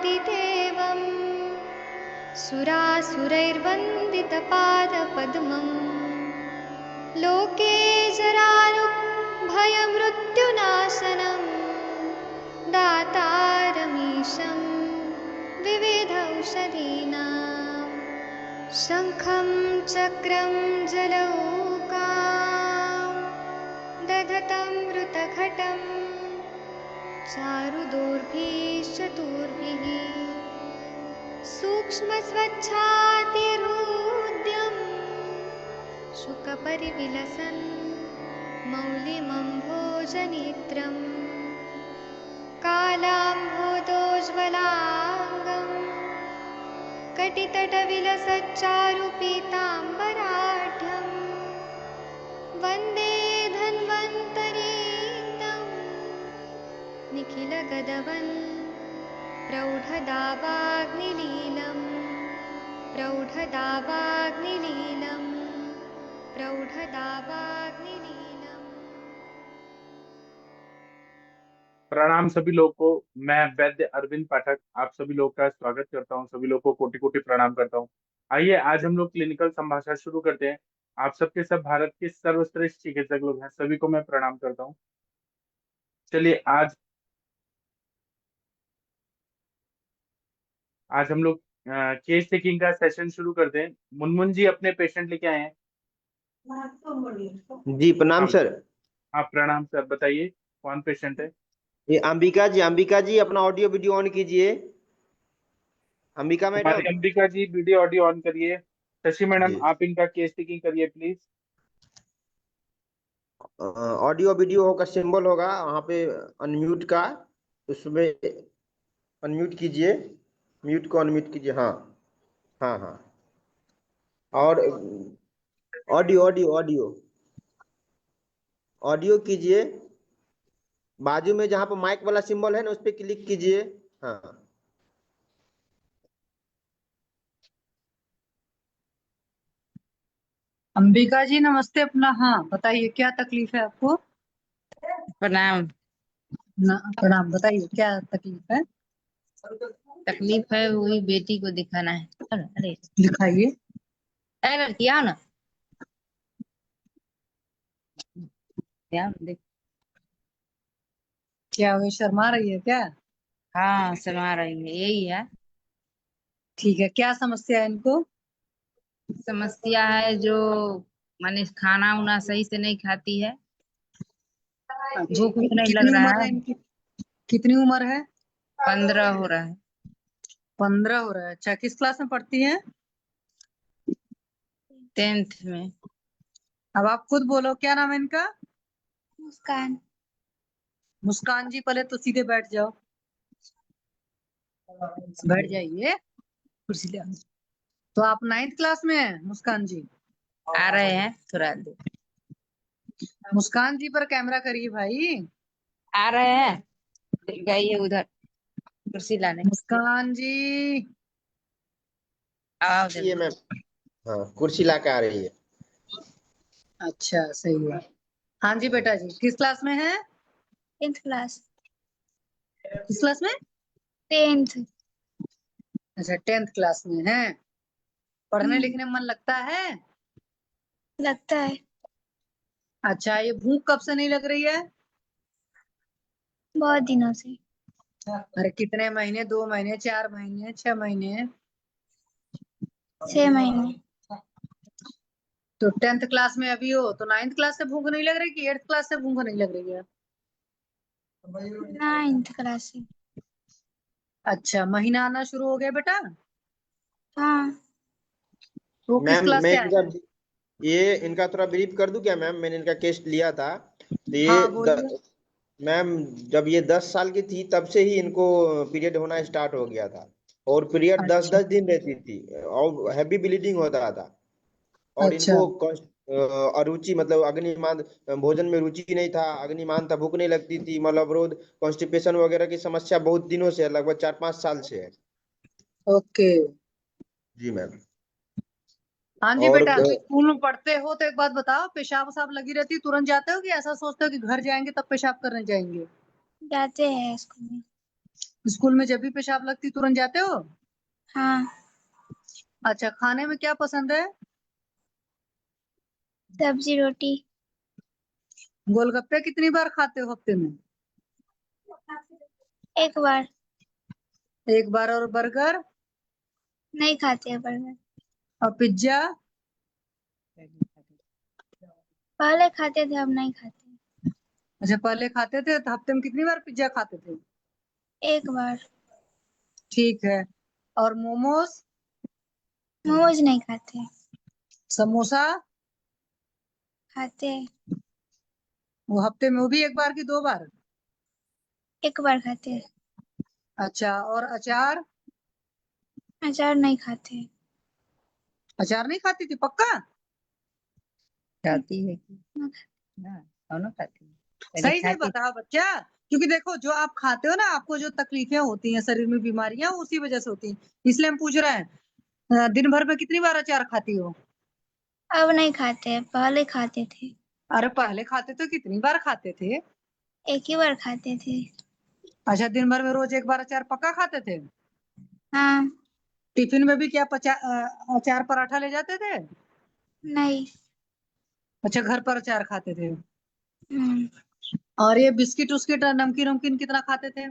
देवम् सुरासुरैर्वन्दितपादपद्मम् लोके जरारुभयमृत्युनाशनम् दातारमीशं विविधौषधीनां शङ्खं चक्रं जलौकां दधतं मृतघटं चारुदोर्भिश्चतुर्भिः सूक्ष्मस्वच्छातिहृद्यं शुकपरिविलसन् मौलिमम्भोजनेत्रम् कालाम्भोदोज्ज्वलाङ्गं कटितटविलसच्चारुपीताम्बराढ्यं वन्दे धन्वन्तरीतं निखिलगदवन् प्रौढदावाग्निलीलं प्रौढदावाग्निलीलं प्रौढदावाग्निलीलम्। प्रणाम सभी लोग को। मैं वैद्य अरविंद पाठक आप सभी लोग का स्वागत करता हूं। सभी लोग को कोटि कोटि प्रणाम करता हूं। आइए आज हम लोग क्लिनिकल संभाषण शुरू करते हैं। आप सबके सब भारत के सर्वश्रेष्ठ चिकित्सक लोग हैं, सभी को मैं प्रणाम करता हूं। चलिए आज हम लोग केस टेकिंग का सेशन शुरू करते हैं। मुनमुन जी अपने पेशेंट लेके आए हैं। जी प्रणाम सर। आप प्रणाम सर, बताइए कौन पेशेंट है? ये अंबिका जी अपना ऑडियो वीडियो ऑन कीजिए। अंबिका मैडम, हमारी अंबिका जी वीडियो ऑडियो ऑन करिए। शशि मैडम जी। आप इनका केस टेकिंग करिए प्लीज। ऑडियो वीडियो का सिंबल होगा वहाँ पे अनम्यूट का, उसमें अनम्यूट कीजिए, म्यूट को अनम्यूट कीजिए। हाँ हाँ हाँ। और ऑडियो ऑडियो ऑडियो ऑडियो कीजिए। बाजू में जहाँ पर माइक वाला सिंबल है ना, उस पर क्लिक कीजिए। हाँ अंबिका जी नमस्ते। अपना हाँ बताइए, क्या तकलीफ है आपको? प्रणाम। प्रणाम, बताइए क्या तकलीफ है? तकलीफ है वही बेटी को दिखाना है। अरे दिखाइए। अरे लड़की आओ ना, आओ ना, देख। क्या हुआ, शर्मा रही है क्या? हाँ शर्मा रही है, यही है ठीक है, क्या समस्या है इनको? समस्या है। जो माने खाना उना सही से नहीं खाती है, भूख भी नहीं कितनी लग रहा उम्र है है। इनकी? कितनी उम्र है? 15 हो रहा है। 15 हो रहा है। अच्छा, किस क्लास में पढ़ती है? 10th में। अब आप खुद बोलो, क्या नाम है इनका? मुस्कान। मुस्कान जी, पहले तो सीधे बैठ जाओ। बैठ जाइए, कुर्सी ले आओ। तो आप 9th क्लास में हैं मुस्कान जी? आ रहे हैं थोड़ा देर। मुस्कान जी पर कैमरा करिए भाई। आ रहे हैं, गई है उधर कुर्सी लाने। मुस्कान जी, आओ ये मैम, हाँ कुर्सी ला के आ रही है। अच्छा सही है। हाँ जी बेटा जी, किस क्लास में है? 10th class. किस क्लास में? 10th। अच्छा 10th क्लास में है। पढ़ने लिखने में मन लगता है? लगता है। अच्छा, ये भूख कब से नहीं लग रही है? बहुत दिनों से। अरे कितने महीने? 2 महीने, 4 महीने, 6 महीने? 6 महीने। तो 10th क्लास में अभी हो तो 9th क्लास से भूख नहीं लग रही कि 8th क्लास से भूख नहीं लग रही है? 9th क्लास से। अच्छा, महीना आना शुरू हो गया बेटा? हाँ। तो किस मैम क्लास मैं से आया? ये इनका थोड़ा ब्रीफ कर दूं क्या मैम? मैंने इनका केस लिया था तो हाँ बोलिए। मैम जब ये 10 साल की थी तब से ही इनको पीरियड होना स्टार्ट हो गया था, और पीरियड 10-10 दिन रहती थी और हैवी ब्लीडिंग होता था। और अच्छा इनको अरुचि मतलब अग्निमान, भोजन में रुचि नहीं था, अग्निमान था, भूख नहीं लगती थी, मलबरोध, कॉन्स्टिपेशन वगैरह की समस्या बहुत दिनों से है, लगभग 4-5 साल से है। ओके। जी मैम। हाँ जी और बेटा, तो स्कूल में पढ़ते हो तो एक बात बताओ, पेशाब वसाब लगी रहती है तुरंत जाते हो कि ऐसा सोचते हो कि घर जाएंगे तब पेशाब करने जाएंगे? जाते हैं स्कूल में। स्कूल में जब भी पेशाब लगती तुरंत जाते हो? हाँ। अच्छा, खाने में क्या पसंद है? सब्जी रोटी। गोलगप्पे कितनी बार खाते हो हफ्ते में? एक बार। एक बार। और बर्गर नहीं खाते हैं बर्गर। और पिज्जा? पहले खाते थे, अब नहीं खाते। अच्छा, पहले खाते थे तो हफ्ते में कितनी बार पिज्जा खाते थे? एक बार। ठीक है। और मोमोज? मोमोज नहीं खाते। समोसा? खाते हैं। वो हफ्ते में, वो भी एक बार की 2 बार? एक बार खाते हैं। अच्छा, और अचार? अचार नहीं खाते। अचार नहीं खाती थी पक्का? खाती है न- ना, दोनों खाती है। पहले सही से खाती बताओ बच्चा, क्योंकि देखो जो आप खाते हो ना, आपको जो तकलीफें होती हैं शरीर में, बीमारियां, वो उसी वजह से होती हैं, इसलिए हम पूछ रहे हैं। दिन भर में कितनी बार अचार खाती हो? अब नहीं खाते, पहले खाते थे। अरे पहले खाते तो कितनी बार खाते थे? एक ही बार खाते थे। अच्छा, दिन भर में रोज एक बार अचार पक्का खाते थे? हाँ। टिफिन में भी क्या अचार पराठा ले जाते थे? नहीं। अच्छा, घर पर अचार खाते थे। हम्म। और ये बिस्किट उस्किट और नमकीन वमकीन कितना खाते थे?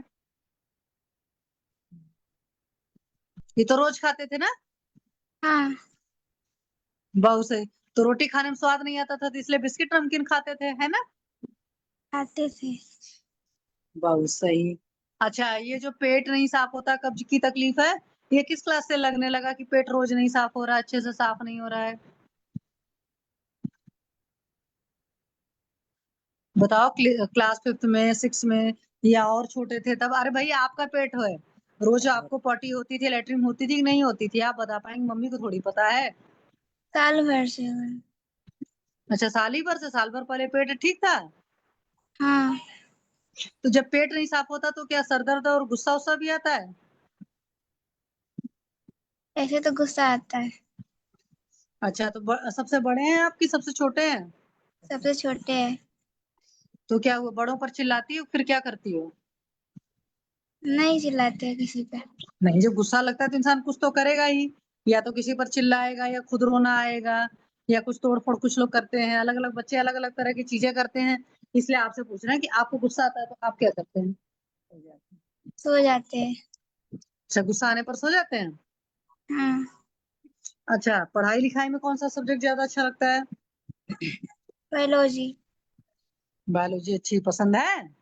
ये तो रोज खाते थे ना? हाँ। बहुत सही। तो रोटी खाने में स्वाद नहीं आता था, तो इसलिए बिस्किट नमकीन खाते थे, है ना? खाते थे। बहुत सही। अच्छा, ये जो पेट नहीं साफ होता, कब्ज की तकलीफ है, ये किस क्लास से लगने लगा कि पेट रोज नहीं साफ हो रहा, अच्छे से साफ नहीं हो रहा है? बताओ। क्लास 5th में, 6th में, या और छोटे थे तब? अरे भाई, आपका पेट है, रोज आपको पॉटी होती थी, लेटरिन होती थी कि नहीं होती थी? आप बता पाएंगे, मम्मी को थोड़ी पता है। साल भर से हुआ। अच्छा, साल ही भर से? साल भर पहले पेट ठीक था? हाँ। तो जब पेट नहीं साफ होता तो क्या सर दर्द और गुस्सा उस्सा भी आता है? ऐसे तो गुस्सा आता है। अच्छा, तो सबसे बड़े हैं आपकी, सबसे छोटे हैं? सबसे छोटे है। तो क्या हुआ, बड़ों पर चिल्लाती हो, फिर क्या करती हो? नहीं चिल्लाते हैं किसी पे। नहीं, जब गुस्सा लगता है तो इंसान कुछ तो करेगा ही, या तो किसी पर चिल्लाएगा, या खुद रोना आएगा, या कुछ तोड़ फोड़ कुछ लोग करते हैं, अलग अलग बच्चे अलग अलग तरह की चीजें करते हैं। इसलिए आपसे पूछ रहे हैं कि आपको गुस्सा आता है तो आप क्या करते हैं? सो जाते हैं। अच्छा, गुस्सा आने पर सो जाते हैं? हाँ। अच्छा, पढ़ाई लिखाई में कौन सा सब्जेक्ट ज्यादा अच्छा लगता है? बायोलॉजी। बायोलॉजी अच्छी पसंद है?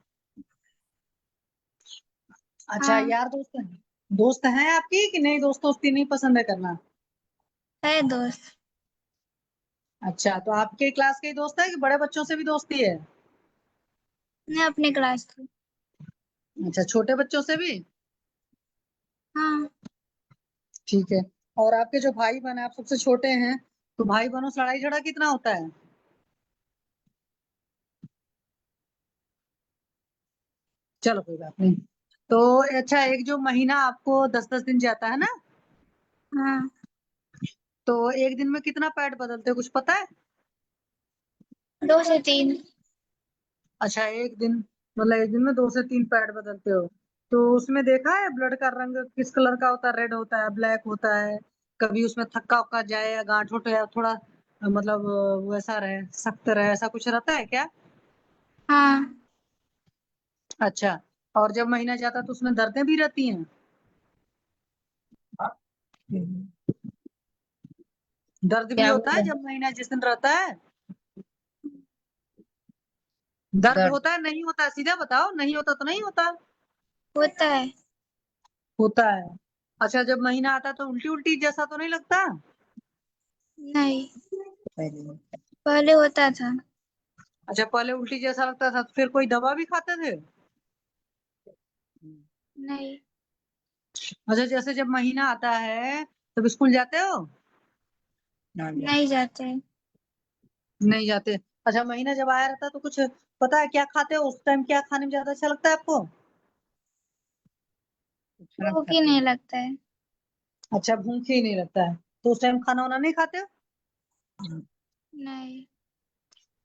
अच्छा, हाँ। यार दोस्त हैं? दोस्त हैं आपकी कि नहीं, दोस्त दोस्ती नहीं पसंद है करना? है दोस्त। अच्छा, तो आपके क्लास के ही दोस्त है कि बड़े बच्चों से भी दोस्ती है? मैं अपने क्लास की। अच्छा, छोटे बच्चों से भी? हाँ। ठीक है। और आपके जो भाई बहन है, आप सबसे छोटे हैं, तो भाई बहनों से लड़ाई झगड़ा कितना होता है? चलो कोई बात नहीं। तो अच्छा, एक जो महीना आपको 10-10 दिन जाता है ना, हाँ। तो एक दिन में कितना पैड बदलते हो, कुछ पता है? 2 से 3। अच्छा, एक दिन, मतलब एक दिन में 2 से 3 पैड बदलते हो। तो उसमें देखा है ब्लड का रंग किस कलर का होता है? रेड होता है, ब्लैक होता है? कभी उसमें थक्का उक्का जाए, या गांठ उठे, या थोड़ा मतलब वैसा रहे, सख्त रहे, ऐसा कुछ रहता है क्या? हाँ। अच्छा, और जब महीना जाता है तो उसमें दर्दें भी रहती हैं? दर्द भी क्या होता बोल है रहे जब महीना जिस दिन रहता है? हैं? दर्द दर्द होता है नहीं होता है? सीधा बताओ, नहीं होता तो नहीं होता? होता है। होता है। अच्छा, जब महीना आता है तो उल्टी उल्टी जैसा तो नहीं लगता? नहीं। पहले पहले होता था। अच्छा, पहले उल्टी जैसा लगता था, तो फिर कोई दवा भी खाते थे? नहीं। अच्छा, जैसे जब महीना आता है तब स्कूल जाते हो? ना जा नहीं जाते। नहीं जाते। अच्छा, महीना जब आया रहता है तो कुछ पता है क्या खाते हो उस टाइम, क्या खाने में ज्यादा अच्छा लगता है आपको? खाना भूख ही खाते नहीं हैं। लगता है। अच्छा, भूख ही नहीं लगता है, तो उस टाइम खाना वाना नहीं खाते हो? नहीं।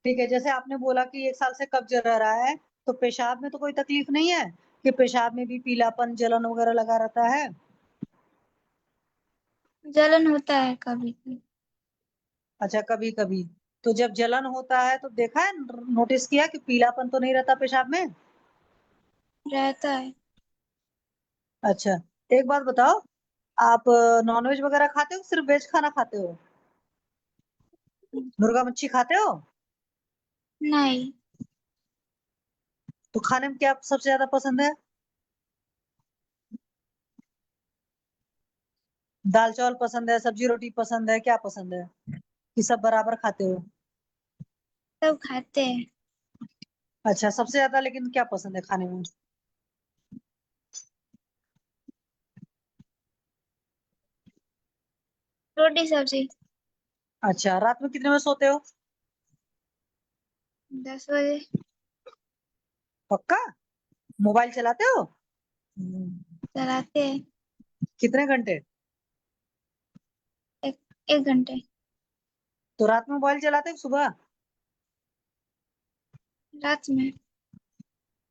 ठीक है, जैसे आपने बोला कि 1 साल से कब्ज रह रहा है, तो पेशाब में तो कोई तकलीफ नहीं है? कि पेशाब में भी पीलापन जलन वगैरह लगा रहता है? जलन होता है कभी कभी। अच्छा, कभी कभी। तो जब जलन होता है तो देखा है, नोटिस किया कि पीलापन तो नहीं रहता पेशाब में? रहता है। अच्छा, एक बात बताओ, आप नॉनवेज वगैरह खाते हो, सिर्फ वेज खाना खाते हो? मुर्गा मच्छी खाते हो? नहीं। तो खाने में क्या सबसे ज्यादा पसंद है? दाल चावल पसंद है, सब्जी रोटी पसंद है, क्या पसंद है? कि सब बराबर खाते हो? सब खाते हैं। अच्छा, सबसे ज्यादा लेकिन क्या पसंद है खाने में? रोटी सब्जी। अच्छा, रात में कितने बजे सोते हो? 10 बजे। पक्का? मोबाइल चलाते हो? चलाते हैं। कितने घंटे? एक 1 घंटे। तो रात में मोबाइल चलाते हो सुबह? रात में।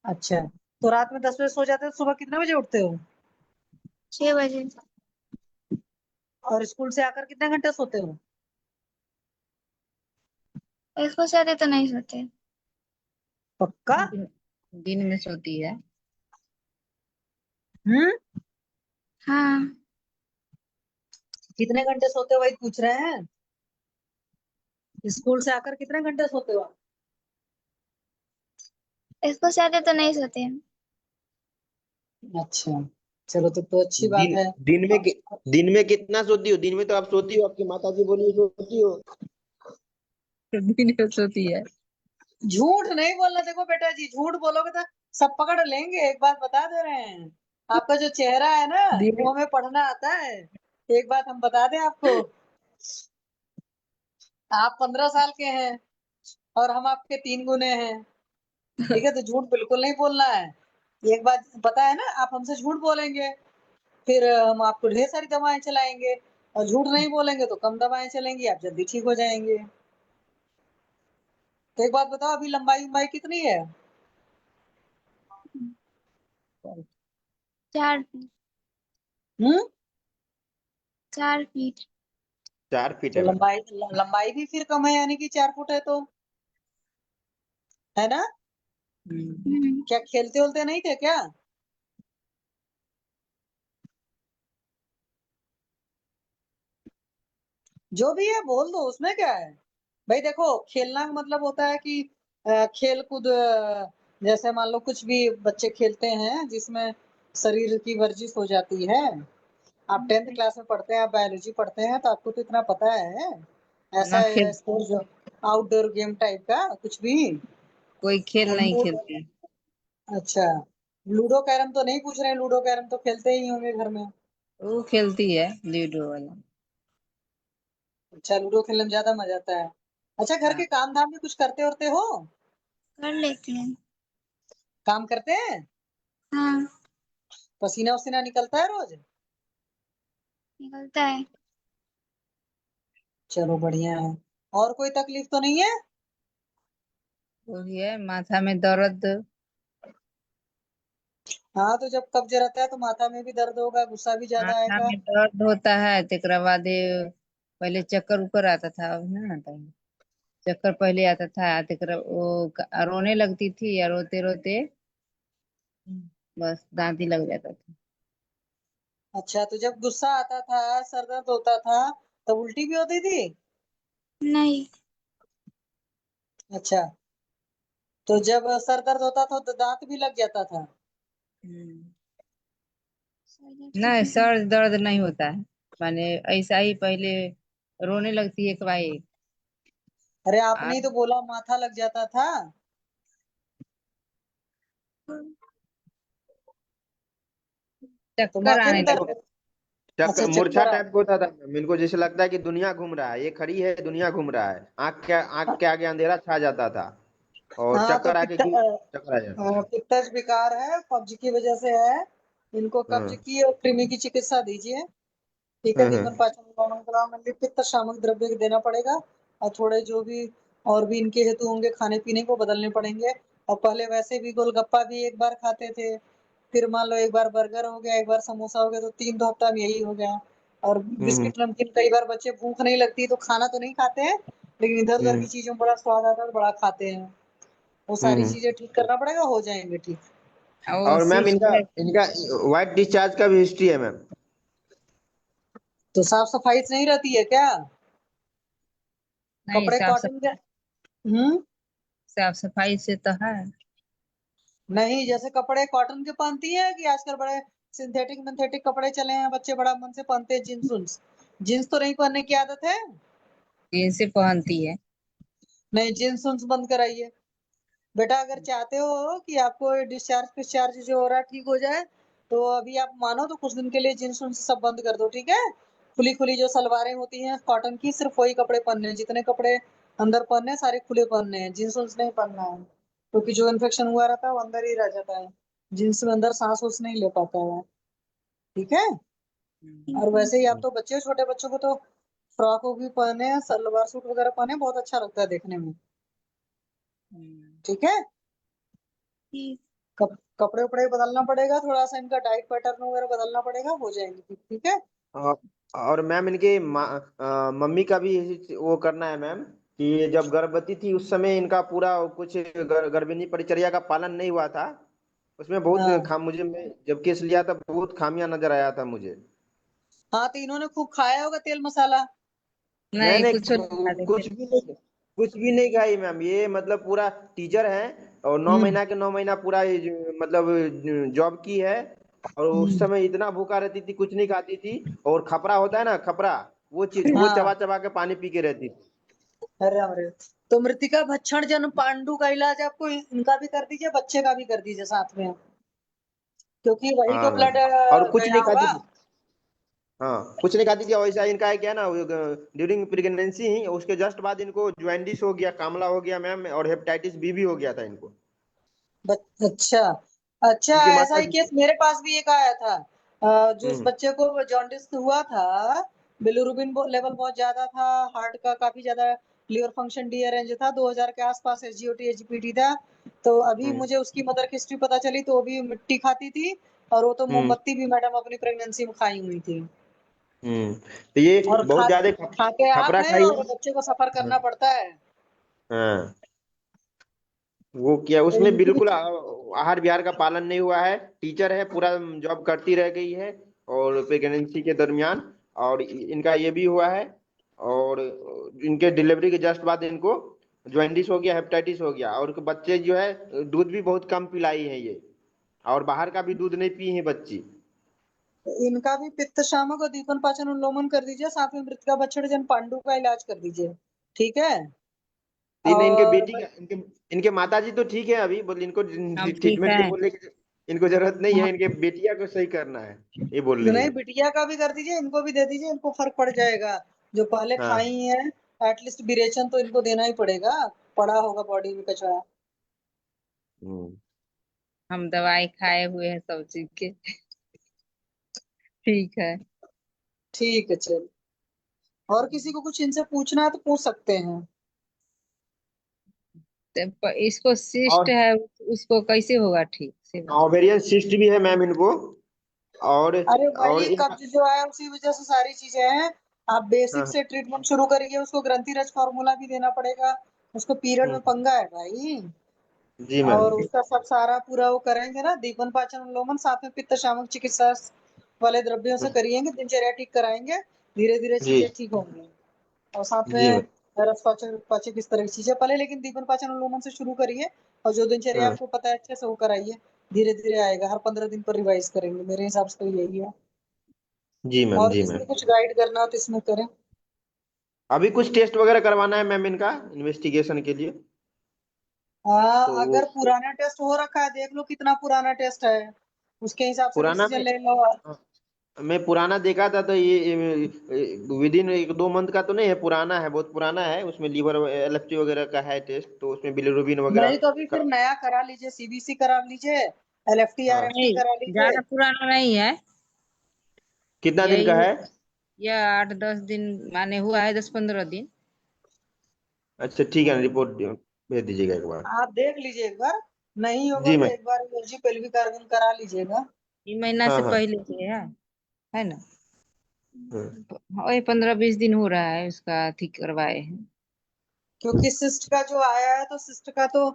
अच्छा, तो रात में 10 बजे सो जाते हो, सुबह कितने बजे उठते हो? 6 बजे। और स्कूल से आकर कितने घंटे सोते हो? इसको से आते तो नहीं सोते। पक्का? दिन में सोती है। हम्म। हाँ। कितने घंटे सोते हो वही पूछ रहे हैं। स्कूल से आकर कितने घंटे सोते हो? इसको से आते तो नहीं सोते। अच्छा, चलो तो अच्छी बात दिन है। दिन में कितना सोती हो? दिन में तो आप सोती हो, आपकी माता जी बोली सोती हो। दिन में सोती है। झूठ नहीं बोलना, देखो बेटा जी, झूठ बोलोगे तो सब पकड़ लेंगे। एक बात बता दे रहे हैं, आपका जो चेहरा है ना, दिन वो हमें पढ़ना आता है। एक बात हम बता दें आपको, आप 15 साल के हैं और हम आपके 3 गुने हैं। ठीक है, तो झूठ बिल्कुल नहीं बोलना है। एक बात पता है ना, आप हमसे झूठ बोलेंगे, फिर हम आपको ढेर सारी दवाएं चलाएंगे, और झूठ नहीं बोलेंगे तो कम दवाएं चलेंगी, आप जल्दी ठीक हो जाएंगे। तो एक बात बताओ, अभी लंबाई उम्बाई कितनी है? 4 फीट। हम्म। 4 फीट। 4 फीट तो है मैम। लंबाई भी फिर कम है, यानी कि 4 फुट है तो, है ना? क्या खेलते उलते नहीं थे क्या? जो भी है बोल दो, उसमें क्या है। भाई देखो, खेलना का मतलब होता है कि खेल कूद, जैसे मान लो कुछ भी बच्चे खेलते हैं जिसमें शरीर की वर्जिश हो जाती है। आप 10th क्लास में पढ़ते हैं, आप बायोलॉजी पढ़ते हैं, तो आपको तो इतना पता है। ना ऐसा खेल, स्पोर्ट्स जो आउटडोर गेम टाइप का कुछ भी। कोई खेल और नहीं खेलते। अच्छा, लूडो कैरम तो नहीं पूछ रहे हैं? लूडो कैरम तो खेलते ही होंगे घर में। वो खेलती है लूडो वाला। अच्छा, लूडो खेलने में ज्यादा मजा आता है। अच्छा, घर हाँ, के काम धाम में कुछ करते उरते हो? कर लेते हैं। काम करते हैं? हाँ। पसीना वसीना निकलता है रोज? निकलता है। चलो बढ़िया है। और कोई तकलीफ तो नहीं है? वही है, माथा में दर्द। हाँ, तो जब कब्ज रहता है तो माथा में भी दर्द होगा, गुस्सा भी ज्यादा माथा आएगा। में दर्द होता है, तेकरा बाद पहले चक्कर उकर आता था, अब नहीं आता है। चक्कर पहले आता था, तेकरा वो रोने लगती थी, या रोते रोते बस दांत ही लग जाता था। अच्छा, तो जब गुस्सा आता था, सर दर्द होता था, तो उल्टी भी होती थी? नहीं। अच्छा, तो जब सर दर्द होता था तो दांत भी लग जाता था? हम्म। नहीं, सर दर्द नहीं होता है, माने ऐसा ही पहले रोने लगती है एक बार एक। अरे, आपने ही आज तो बोला माथा लग जाता था। तो चक्कर माथे आने में लग इनको दर्द। अच्छा, मूर्छा चक्कर आ। टाइप का होता था मैम। इनको जैसे लगता है कि दुनिया घूम रहा है, ये खड़ी है, दुनिया घूम रहा है, आंख के आगे अंधेरा छा जाता था, और हाँ, तो चक्कर आके गिर चक्कर आ जाता था। पित्तज विकार है, कब्ज की वजह से है। इनको कब्ज हाँ की और कृमि की चिकित्सा दीजिए। ठीक है, दिन हाँ भर पाचन पित्त शामक द्रव्य देना पड़ेगा। और थोड़े जो भी और भी इनके हेतु होंगे खाने पीने को बदलने पड़ेंगे। और पहले वैसे भी गोलगप्पा भी एक बार खाते थे, फिर मान लो एक बार बर्गर हो गया, एक बार समोसा हो गया, तो 3 हफ्ता में यही हो गया। और बिस्किट नमकीन कई बार बच्चे भूख नहीं लगती तो खाना तो नहीं खाते हैं, लेकिन इधर उधर की चीजों में बड़ा स्वाद आता है तो बड़ा खाते हैं। वो सारी हम्म। चीजें ठीक करना पड़ेगा, हो जाएंगे ठीक। वो और मैम सिस्ट इनका है। इनका व्हाइट डिस्चार्ज का भी हिस्ट्री है मैम। तो साफ सफाई से नहीं रहती है क्या? नहीं, कपड़े कॉटन के। साफ सफाई से तो है। नहीं, जैसे कपड़े कॉटन के पहनती है कि आजकल बड़े सिंथेटिक मिंथेटिक कपड़े चले हैं, बच्चे बड़ा मन से पहनते हैं जींस उन्स। जींस तो नहीं पहनने की आदत है? जीन्स से पहनती है। नहीं, जींस उन्स बंद कराइए बेटा। अगर चाहते हो कि आपको डिस्चार्ज फिस्चार्ज जो हो रहा है ठीक हो जाए, तो अभी आप मानो तो कुछ दिन के लिए जींस उन्स सब बंद कर दो, ठीक है? खुली खुली जो सलवारें होती हैं कॉटन की, सिर्फ वही कपड़े पहनने हैं। जितने कपड़े अंदर पहनने हैं सारे खुले पहनने हैं, जींस उन्स नहीं पहनना है। क्योंकि जो इन्फेक्शन हुआ रहता है वो अंदर ही रह जाता है, जींस में अंदर सांस उस नहीं ले पाता है, ठीक है? और वैसे ही आप तो बच्चे हो, छोटे बच्चों को तो फ्रॉक भी पहने, सलवार सूट वगैरह पहने, बहुत अच्छा लगता है देखने में, ठीक है? कपड़े उपड़े बदलना पड़ेगा, थोड़ा सा इनका डाइट पैटर्न वगैरह बदलना पड़ेगा, हो जाएंगे ठीक, ठीक है? और और मैम इनके मम्मी का भी वो करना है मैम, कि ये जब गर्भवती थी उस समय इनका पूरा कुछ गर्भिणी परिचर्या का पालन नहीं हुआ था। उसमें बहुत हाँ मुझे, मैं जब केस लिया था बहुत खामियां नजर आया था मुझे। हाँ, तो इन्होंने खूब खाया होगा तेल मसाला। नहीं नहीं, नहीं, कुछ नहीं खाते थे। कुछ भी नहीं खाई मैम। ये मतलब पूरा टीचर है, और 9 महीना के 9 महीना पूरा ये मतलब जॉब की है। और उस हम्म, समय इतना भूखा रहती थी, कुछ नहीं खाती थी। और खपरा होता है ना, खपरा, वो चीज वो हाँ। चबा चबा के पानी पी के रहती थी। अरे अरे, तो मृतिका भक्षण जन पांडु का इलाज आपको इनका भी कर दीजिए, बच्चे का भी कर दीजिए साथ में, क्योंकि वही हाँ तो मैम। ब्लड और कुछ गया नहीं खाती होगा। थी। हाँ, कुछ नहीं खाती थी। और ऐसा इनका है क्या ना, ड्यूरिंग प्रेगनेंसी ही उसके जस्ट बाद इनको ज्वाइंटिस हो गया, कामला हो गया मैम, और हेपेटाइटिस बी भी हो गया था इनको। अच्छा अच्छा, इनकी ऐसा माता ही जी केस को। मेरे पास भी एक आया था। जो उस हम्म बच्चे को जॉन्डिस हुआ था, बिलिरुबिन लेवल बहुत ज्यादा था, हार्ट का काफी ज्यादा, लिवर फंक्शन डीअरेंज था, 2000 के आसपास एसजीओटी एचपीटी था। तो अभी हम्म मुझे उसकी मदर की हिस्ट्री पता चली, तो वो भी मिट्टी खाती थी, और वो तो हम्म मोमबत्ती भी मैडम अपनी प्रेगनेंसी में खाई हुई थी। तो ये और बहुत ज्यादा खाते आप खपरा हैं खाई और है। बच्चे को सफर करना पड़ता है। हाँ, वो किया तो उसमें इनकी भी। बिल्कुल आहार विहार का पालन नहीं हुआ है। टीचर है, पूरा जॉब करती रह गई है और प्रेगनेंसी के दरमियान। और इनका ये भी हुआ है। और इनके डिलीवरी के जस्ट बाद इनको जॉइंटिस हो गया, हेपेटाइटिस हो गया। और बच्चे जो है दूध भी बहुत कम पिलाई है ये, और बाहर का भी दूध नहीं पी है बच्ची। इनका भी पित्त शामक और दीपन पाचन उन्लोमन कर दीजिए, साथ में मृतिका बछड़ जन पांडु का इलाज कर दीजिए, ठीक है? इन इनके और बेटी का, इनके इनके माता जी तो ठीक है अभी, बोले इनको हम ठीक ट्रीटमेंट है। के बोलने की इनको जरूरत नहीं है। हाँ, इनके बेटिया को सही करना है, ये बोल रही नहीं, है। बिटिया का भी कर दीजिए, इनको भी दे दीजिए, इनको फर्क पड़ जाएगा। जो पहले हाँ। खाई है, एटलीस्ट विरेचन तो इनको देना ही पड़ेगा, पड़ा होगा बॉडी में कचरा। हम्म। हम दवाई खाए हुए हैं सब चीज के। ठीक है। ठीक है, चल। और किसी को कुछ इनसे पूछना है तो पूछ सकते हैं। तो इसको सिस्ट और है, उसको कैसे होगा ठीक से बता। ओवेरियन सिस्ट भी है मैम इनको। और अरे और वही इनका, कब्ज जो है उसी वजह से सारी चीजें हैं। आप बेसिक हाँ। से ट्रीटमेंट शुरू करिए, उसको ग्रंथिरज फार्मूला भी देना पड़ेगा। उसको पीरियड में हम्म, पंगा है भाई। जी मैम। और उसका सब सारा पूरा वो करेंगे ना, दीपन पाचन उन्लोमन, साथ में पित्त शामक चिकित्सा वाले द्रव्यों से करिएंगे, दिनचर्या ठीक कराएंगे, धीरे धीरे जी चीजें ठीक होंगी। और साथ जी में मैम। रस पाचन पाचक इस तरह की चीजें पहले, लेकिन दीपन पाचन उन्लोमन से शुरू करिए। और जो दिनचर्या हाँ, आपको पता है अच्छे से वो कराइए, धीरे धीरे आएगा। हर 15 दिन पर रिवाइज करेंगे, मेरे हिसाब से तो यही है। जी मैम। और जी किसी मैम। को कुछ गाइड करना हो तो इसमें करें। अभी कुछ टेस्ट वगैरह करवाना है मैम इनका, इन्वेस्टिगेशन के लिए। हाँ, तो अगर पुराना टेस्ट हो रखा है, देख लो कितना पुराना टेस्ट है, उसके हिसाब से पुराना डिसीजन में, ले लो। मैं पुराना देखा था तो ये विद इन 1-2 मंथ का तो नहीं है, पुराना है, बहुत पुराना है। उसमें लीवर एलएफटी वगैरह का है टेस्ट, तो उसमें बिलिरुबिन वगैरह नहीं तो अभी फिर कर। नया करा लीजिए, सीबीसी करा लीजिए, एलएफटी हाँ। आरएफटी नहीं, करा लीजिए। ज्यादा पुराना नहीं है। कितना दिन का यही, है? यह 8-10 दिन माने हुआ है, 10-15 दिन। अच्छा ठीक है, रिपोर्ट भेज दीजिएगा एक बार। आप देख लीजिए एक बार, नहीं होगा जी तो मैम। एक बार एलर्जी पेल्विक आर्गन करा लीजिएगा। ये महीना हाँ से हाँ पहले से है ना? हाँ। वही 15-20 दिन हो रहा है उसका अथी करवाए हैं। क्योंकि सिस्ट का जो आया है तो सिस्ट का तो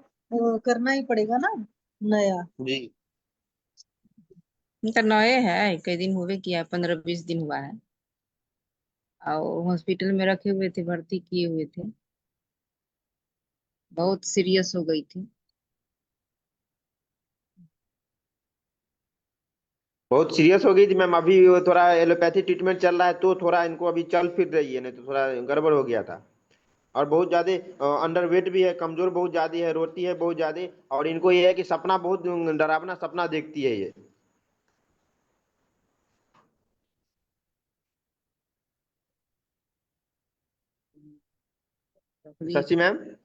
करना ही पड़ेगा ना नया। जी उनका नए है, कई दिन हुए किया, 15-20 दिन हुआ है। और हॉस्पिटल में रखे हुए थे, भर्ती किए हुए थे, बहुत सीरियस हो गई थी। बहुत सीरियस हो गई थी मैम। अभी वो थोड़ा एलोपैथी ट्रीटमेंट चल रहा है तो थोड़ा इनको अभी चल फिर रही है, नहीं तो थोड़ा गड़बड़ हो गया था। और बहुत ज्यादा अंडर वेट भी है, कमजोर बहुत ज्यादा है, रोती है बहुत ज्यादा। और इनको ये है कि सपना बहुत डरावना सपना देखती है ये। तकलीफ शशि मैम। ये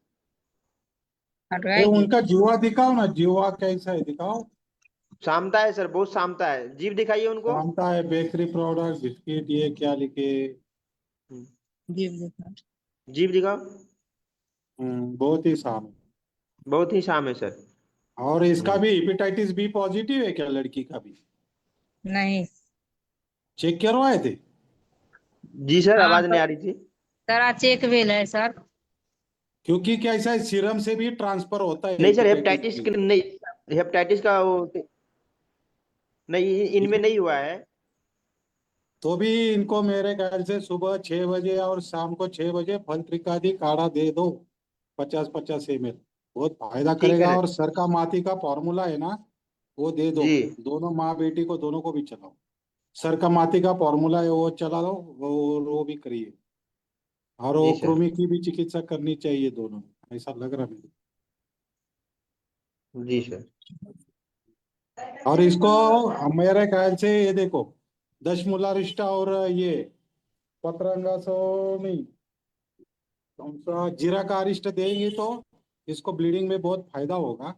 हटवाएगी। उनका जीवा दिखाओ ना, जीवा कैसा है दिखाओ। शांता है सर, बहुत शांता है। जीभ दिखाइए उनको। जानता है बेकरी प्रोडक्ट बिस्किट ये क्या लिखे। जी देखा। जीभ दिखाओ। बहुत ही शाम है। बहुत ही शाम है सर। और इसका हम्म। भी हेपेटाइटिस बी पॉजिटिव है क्या लड़की का भी? नहीं। चेक करवाए थे? जी सर, हाँ आवाज नहीं आ रही थी। सारा चेक भेल है सर। क्योंकि क्या ऐसा है, सीरम से भी ट्रांसफर होता है नहीं सर, हेपेटाइटिस हेपेटाइटिस बी। के नहीं। हेपेटाइटिस का वो नहीं, इनमें नहीं हुआ है। तो भी इनको मेरे ख्याल से सुबह 6 बजे और शाम को 6 बजे फलत्रिकादि काढ़ा दे दो, 50-50 ml। बहुत फायदा ठीक है करेगा। ना। और सरका माती का फॉर्मूला है ना, वो दे दो। जी दोनों माँ बेटी को दोनों को भी चलाओ। सरका माती का फॉर्मूला है, वो चला लो। वो भी करिए। और वो जी सर। कृमि की भी चिकित्सा करनी चाहिए दोनों में, ऐसा लग रहा है। जी सर। और इसको मेरे ख्याल से ये देखो, दशमूलारिष्टा और ये पतरंगा सो नहीं, कौन सा जीरा का अरिष्ट देंगे तो इसको ब्लीडिंग में बहुत फायदा होगा।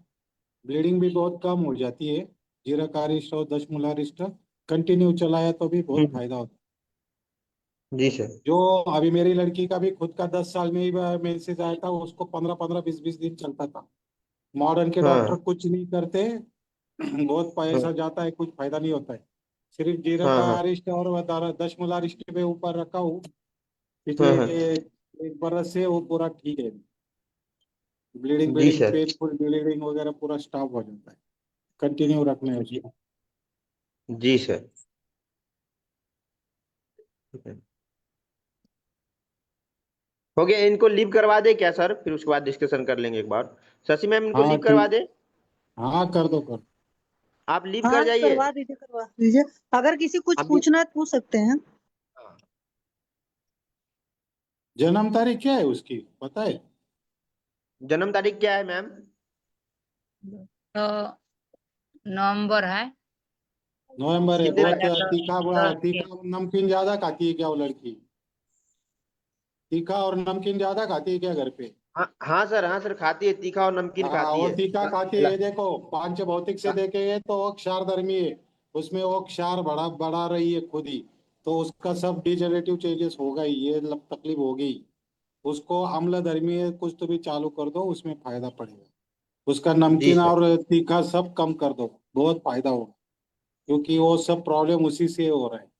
ब्लीडिंग भी बहुत कम हो जाती है। जीरा का अरिष्ट और दशमूलारिष्ट कंटिन्यू चलाया तो भी बहुत हम्म। फायदा होता है। जी सर। जो अभी मेरी लड़की का भी खुद का 10 साल में ही मेंसेस आया था, उसको 15-15 20-20 दिन चलता था। मॉडर्न के डॉक्टर हाँ कुछ नहीं करते। बहुत हाँ पैसा जाता है, कुछ फायदा नहीं होता है। सिर्फ जीरा हाँ का हाँ अरिष्ट और दशमूलारिष्ट पे ऊपर रखा हूँ हाँ पिछले हाँ। 1 बरस से, वो पूरा ठीक है। ब्लीडिंग जी ब्लीडिंग सर। पेनफुल ब्लीडिंग वगैरह पूरा स्टॉप हो जाता है। कंटिन्यू रखना है जी उसको। जी सर। ठीक है। हो गया, इनको लीव करवा दे क्या सर? फिर उसके बाद डिस्कशन कर लेंगे एक बार। शशि मैम, इनको हाँ लीव करवा ठीक। दे। हाँ कर दो कर। आप लीव हाँ कर जाइए। करवा दीजिए, करवा दीजिए। अगर किसी कुछ आप भी। पूछना है तो पूछ सकते हैं। हाँ। जन्म तारीख क्या है उसकी पता है? जन्म तारीख क्या है मैम? तो नवंबर है। नवंबर है। कितने बहुत तारीख? तीखा दस के। तीखा नमकीन ज्यादा खाती है क्या वो लड़की? तीखा और नमकीन ज्यादा खाती है क्या घर पे? हाँ हाँ सर, हाँ सर, खाती है, तीखा और नमकीन हाँ खाती वो है। तीखा खाती है। ला, ये देखो पांच भौतिक से ला, देखेंगे तो वो क्षार धर्मी है। उसमें वो क्षार बढ़ा बढ़ा रही है खुद ही। तो उसका सब डिजेनरेटिव चेंजेस होगा ही, ये तकलीफ होगी ही। उसको अम्ल धर्मी है, कुछ तो भी चालू कर दो, उसमें फायदा पड़ेगा। उसका जी नमकीन सर। और तीखा सब कम कर दो, बहुत फायदा होगा। क्योंकि वो सब प्रॉब्लम उसी से हो रहा है।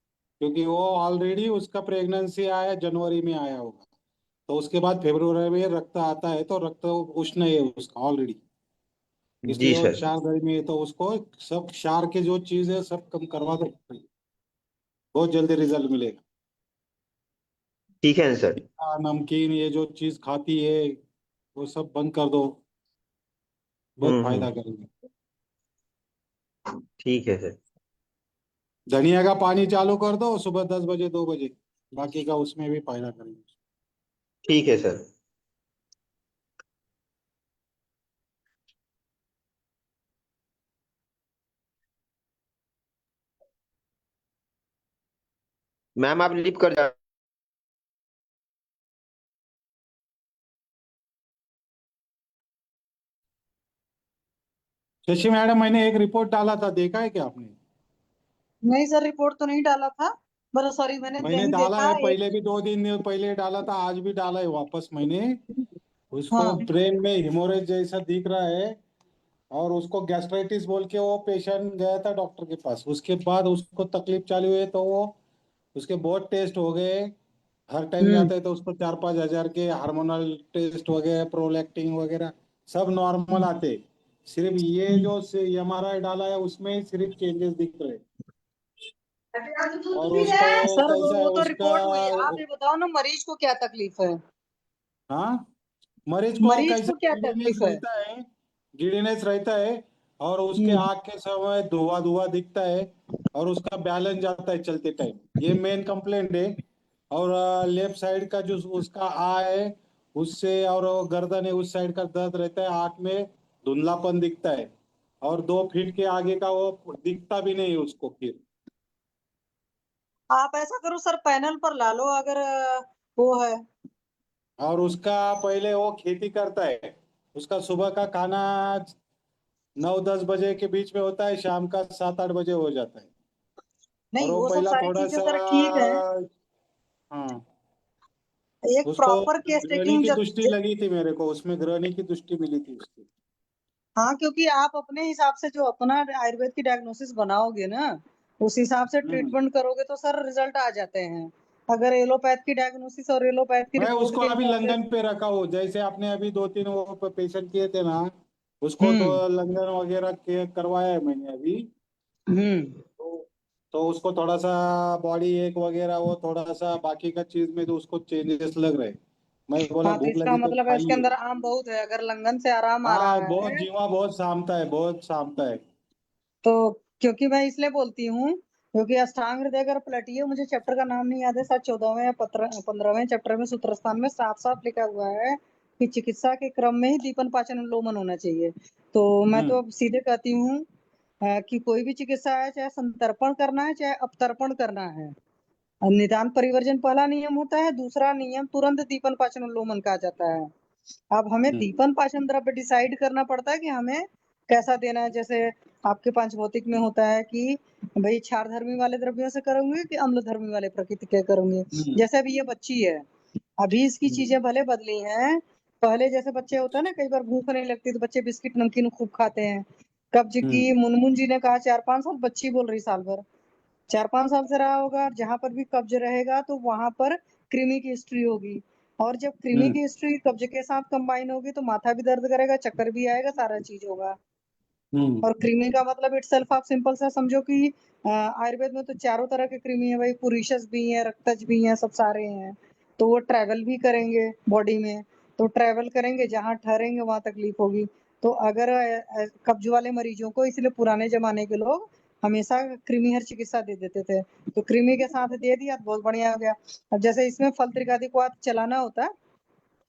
क्योंकि वो ऑलरेडी उसका प्रेगनेंसी आया जनवरी में आया होगा। तो उसके बाद फरवरी में रक्त आता है, तो रक्त उष्ण है उसका ऑलरेडी। जी इसलिए वो सर। क्षार में है, तो उसको सब क्षार के जो चीज है सब कम करवा दो। बहुत जल्दी रिजल्ट मिलेगा। ठीक है सर। नमकीन ये जो चीज खाती है वो सब बंद कर दो, बहुत फायदा हम्म। करेंगे। ठीक है सर। धनिया का पानी चालू कर दो सुबह 10 बजे 2 बजे, बाकी का उसमें भी फायदा करेंगे। ठीक है सर। मैम आप लीव कर जा। शशि मैडम, मैंने एक रिपोर्ट डाला था, देखा है क्या आपने? नहीं सर, रिपोर्ट तो नहीं डाला था। बड़ा सॉरी, मैंने मैंने नहीं डाला देखा है, एक। पहले भी 2 दिन पहले डाला था, आज भी डाला है वापस मैंने। उसको हाँ ब्रेन में हिमोरेज जैसा दिख रहा है। और उसको गैस्ट्राइटिस बोल के वो पेशेंट गया था डॉक्टर के पास। उसके बाद उसको तकलीफ चालू हुई तो वो उसके बहुत टेस्ट हो गए। हर टाइम जाते हैं तो उसको 4-5 हज़ार के हार्मोनल टेस्ट वगैरह, प्रोलैक्टिन वगैरह सब नॉर्मल आते। सिर्फ ये जो MRI डाला है उसमें ही सिर्फ चेंजेस दिख रहे। और उसको सर कैसा है वो तो उसका। रिपोर्ट हुई, आप ये बताओ ना मरीज को क्या तकलीफ है? हाँ, मरीज को मरीज कैसा को क्या गिडीनेस तकलीफ है? रहता है, गिडीनेस रहता है। और उसके हम्म। आँख के समय धुआं धुआं दिखता है। और उसका बैलेंस जाता है चलते टाइम, ये मेन कंप्लेंट है। और लेफ्ट साइड का जो उसका आ है उससे, और वो गर्दन है उस साइड का दर्द रहता है। आँख में धुंधलापन दिखता है। और 2 फीट के आगे का वो दिखता भी नहीं उसको फिर। आप ऐसा करो सर, पैनल पर ला लो अगर वो है। और उसका पहले वो खेती करता है। उसका सुबह का खाना 9-10 बजे के बीच में होता है, शाम का 7-8 बजे हो जाता है। और नहीं वो वो सब पहला सारी थोड़ा चीजें सा। सर ठीक है। हाँ, एक उसको प्रॉपर केस ग्रहणी टेकिंग की दृष्टि लगी थी मेरे को, उसमें ग्रहणी की दृष्टि मिली थी उसकी। हाँ, क्योंकि आप अपने हिसाब से जो अपना आयुर्वेद की डायग्नोसिस बनाओगे ना, उस हिसाब से हम्म। ट्रीटमेंट करोगे तो सर रिजल्ट आ जाते हैं। अगर एलोपैथ की डायग्नोसिस और एलोपैथ की मैं रिपोर्ट उसको के अभी हिसाब से। लंदन पे रखा हूँ, जैसे आपने अभी 2-3 वो पेशेंट किए थे ना, उसको तो हम्म। लंदन वगैरह करवाया है मैंने अभी। हम्म। तो उसको थोड़ा सा बॉडी एक वगैरह, वो थोड़ा सा बाकी का चीज में तो उसको चेंजेस लग रहे। मैं बोला हाँ, तो भूख इसका लगी तो मतलब है इसके खाइए। अंदर आराम बहुत है, अगर लंदन से आराम आ हाँ, रहा बहुत है जीवा बहुत सामता है, बहुत सामता है। तो। क्योंकि मैं इसलिए बोलती हूँ, क्योंकि अष्टांग हृदय अगर पलटिए, मुझे चैप्टर का नाम नहीं याद है, शायद 14वें या 15वें चैप्टर में सूत्रस्थान में साफ साफ लिखा हुआ है कि चिकित्सा के क्रम में ही दीपन पाचन अनुलोमन होना चाहिए। तो मैं तो हम्म। अब सीधे कहती हूँ कि कोई भी चिकित्सा है, चाहे संतर्पण करना है चाहे अपतर्पण करना है, निदान परिवर्जन पहला नियम होता है, दूसरा नियम तुरंत दीपन पाचन उल्लोमन कहा जाता है। अब हमें हम्म। दीपन पाचन द्रव्य डिसाइड करना पड़ता है कि हमें कैसा देना है। जैसे आपके पंचभौतिक में होता है कि भाई क्षारधर्मी वाले द्रव्यों से करूंगी कि अम्लधर्मी वाले प्रकृति के करूंगी। हम्म। जैसे अभी ये बच्ची है, अभी इसकी चीजें भले बदली हैं। पहले जैसे बच्चे होता है ना, कई बार भूख नहीं लगती तो बच्चे बिस्किट नमकीन खूब खाते हैं। कब्ज की हम्म। मुनमुन जी ने कहा 4-5 साल, बच्ची बोल रही साल भर। 4-5 साल से रहा होगा, जहां पर भी कब्ज रहेगा तो वहां पर कृमि की हिस्ट्री होगी। और जब कृमि हम्म। की हिस्ट्री कब्ज के साथ कंबाइन होगी तो माथा भी दर्द करेगा, चक्कर भी आएगा, सारा चीज होगा। हम्म। और कृमि का मतलब इटसेल्फ आप सिंपल सा समझो कि आयुर्वेद में तो चारों तरह के कृमि है भाई, पुरीशस भी है, रक्तज भी है, सब सारे हैं। तो वो ट्रेवल भी करेंगे बॉडी में, तो ट्रेवल करेंगे जहां ठहरेंगे वहां तकलीफ होगी। तो अगर कब्ज वाले मरीजों को, इसलिए पुराने जमाने के लोग हमेशा कृमि हर चिकित्सा दे देते थे। तो कृमि के साथ दे दिया तो बहुत बढ़िया हो गया। अब जैसे इसमें फल त्रिकादिक्वाथ चलाना होता है,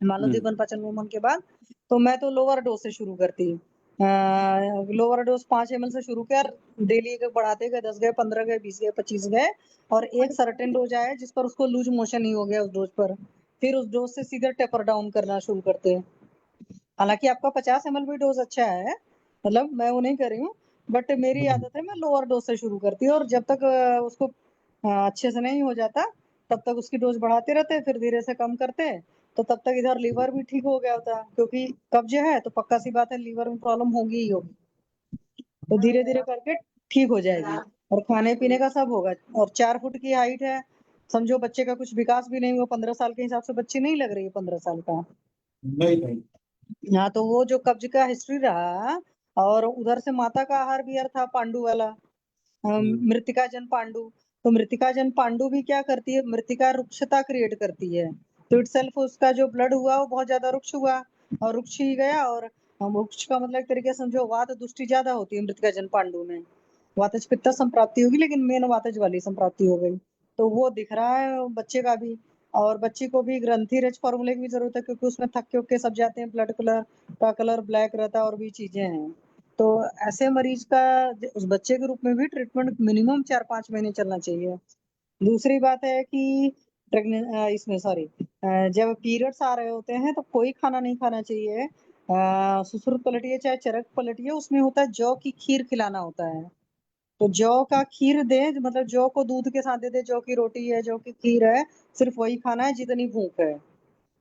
मान लो दीपन पाचन वमन के बाद, तो मैं तो लोअर डोज से शुरू करती हूँ। लोअर डोज 5 ml से शुरू किया, डेली बढ़ाते गए, 10 गए, 15 गए, 20 गए, 25 गए, और एक सर्टेन डोज आया जिस पर उसको लूज मोशन ही हो गया उस डोज पर, फिर उस डोज से सीधे टेपर डाउन करना शुरू करते हैं। हालांकि आपका 50 ml भी डोज अच्छा है, मतलब मैं वो नहीं कर रही हूँ, बट मेरी आदत है मैं लोअर डोज से शुरू करती हूँ, और जब तक उसको अच्छे से नहीं हो जाता तब तक उसकी डोज बढ़ाते रहते, फिर धीरे से कम करते। तो तब तक इधर लीवर भी ठीक हो गया होता, क्योंकि कब्ज है तो पक्का सी बात है लीवर में प्रॉब्लम होगी ही होगी। तो धीरे धीरे करके ठीक हो जाएगी, और खाने पीने का सब होगा। और 4 फुट की हाइट है, समझो बच्चे का कुछ विकास भी नहीं हुआ, 15 साल के हिसाब से बच्ची नहीं लग रही है 15 साल का। नहीं नहीं। हाँ, तो वो जो कब्ज का हिस्ट्री रहा, और उधर से माता का आहार विहार था पांडु वाला, मृतिका जन पांडु। तो मृतिका जन पांडु भी क्या करती है, मृतिका रुक्षता क्रिएट करती है। तो इटसेल्फ उसका जो ब्लड हुआ वो बहुत ज्यादा रुक्ष हुआ, और रुक्ष ही गया। और रुक्ष का मतलब एक तरीके से समझो वात दुष्टि ज्यादा होती है मृतिका जन पांडु में। वातज पित्त संप्राप्ति होगी, लेकिन मेन वातज वाली संप्राप्ति हो गई। तो वो दिख रहा है बच्चे का भी। और बच्ची को भी ग्रंथि रिच फॉर्मूले की भी जरूरत है, क्योंकि उसमें थक्के उक्के सब जाते हैं, ब्लड कलर का कलर ब्लैक रहता है, और भी चीजें हैं। तो ऐसे मरीज का उस बच्चे के रूप में भी ट्रीटमेंट मिनिमम 4-5 महीने चलना चाहिए। दूसरी बात है कि इसमें सॉरी, जब पीरियड्स आ रहे होते हैं तो कोई खाना नहीं खाना चाहिए। सुसुर पलटिए चाहे चरक पलटिए, उसमें होता है जौ की खीर खिलाना होता है। तो जौ का खीर दे, मतलब जौ को दूध के साथ दे दे, जौ की रोटी है, जौ की खीर है, सिर्फ वही खाना है जितनी भूख है।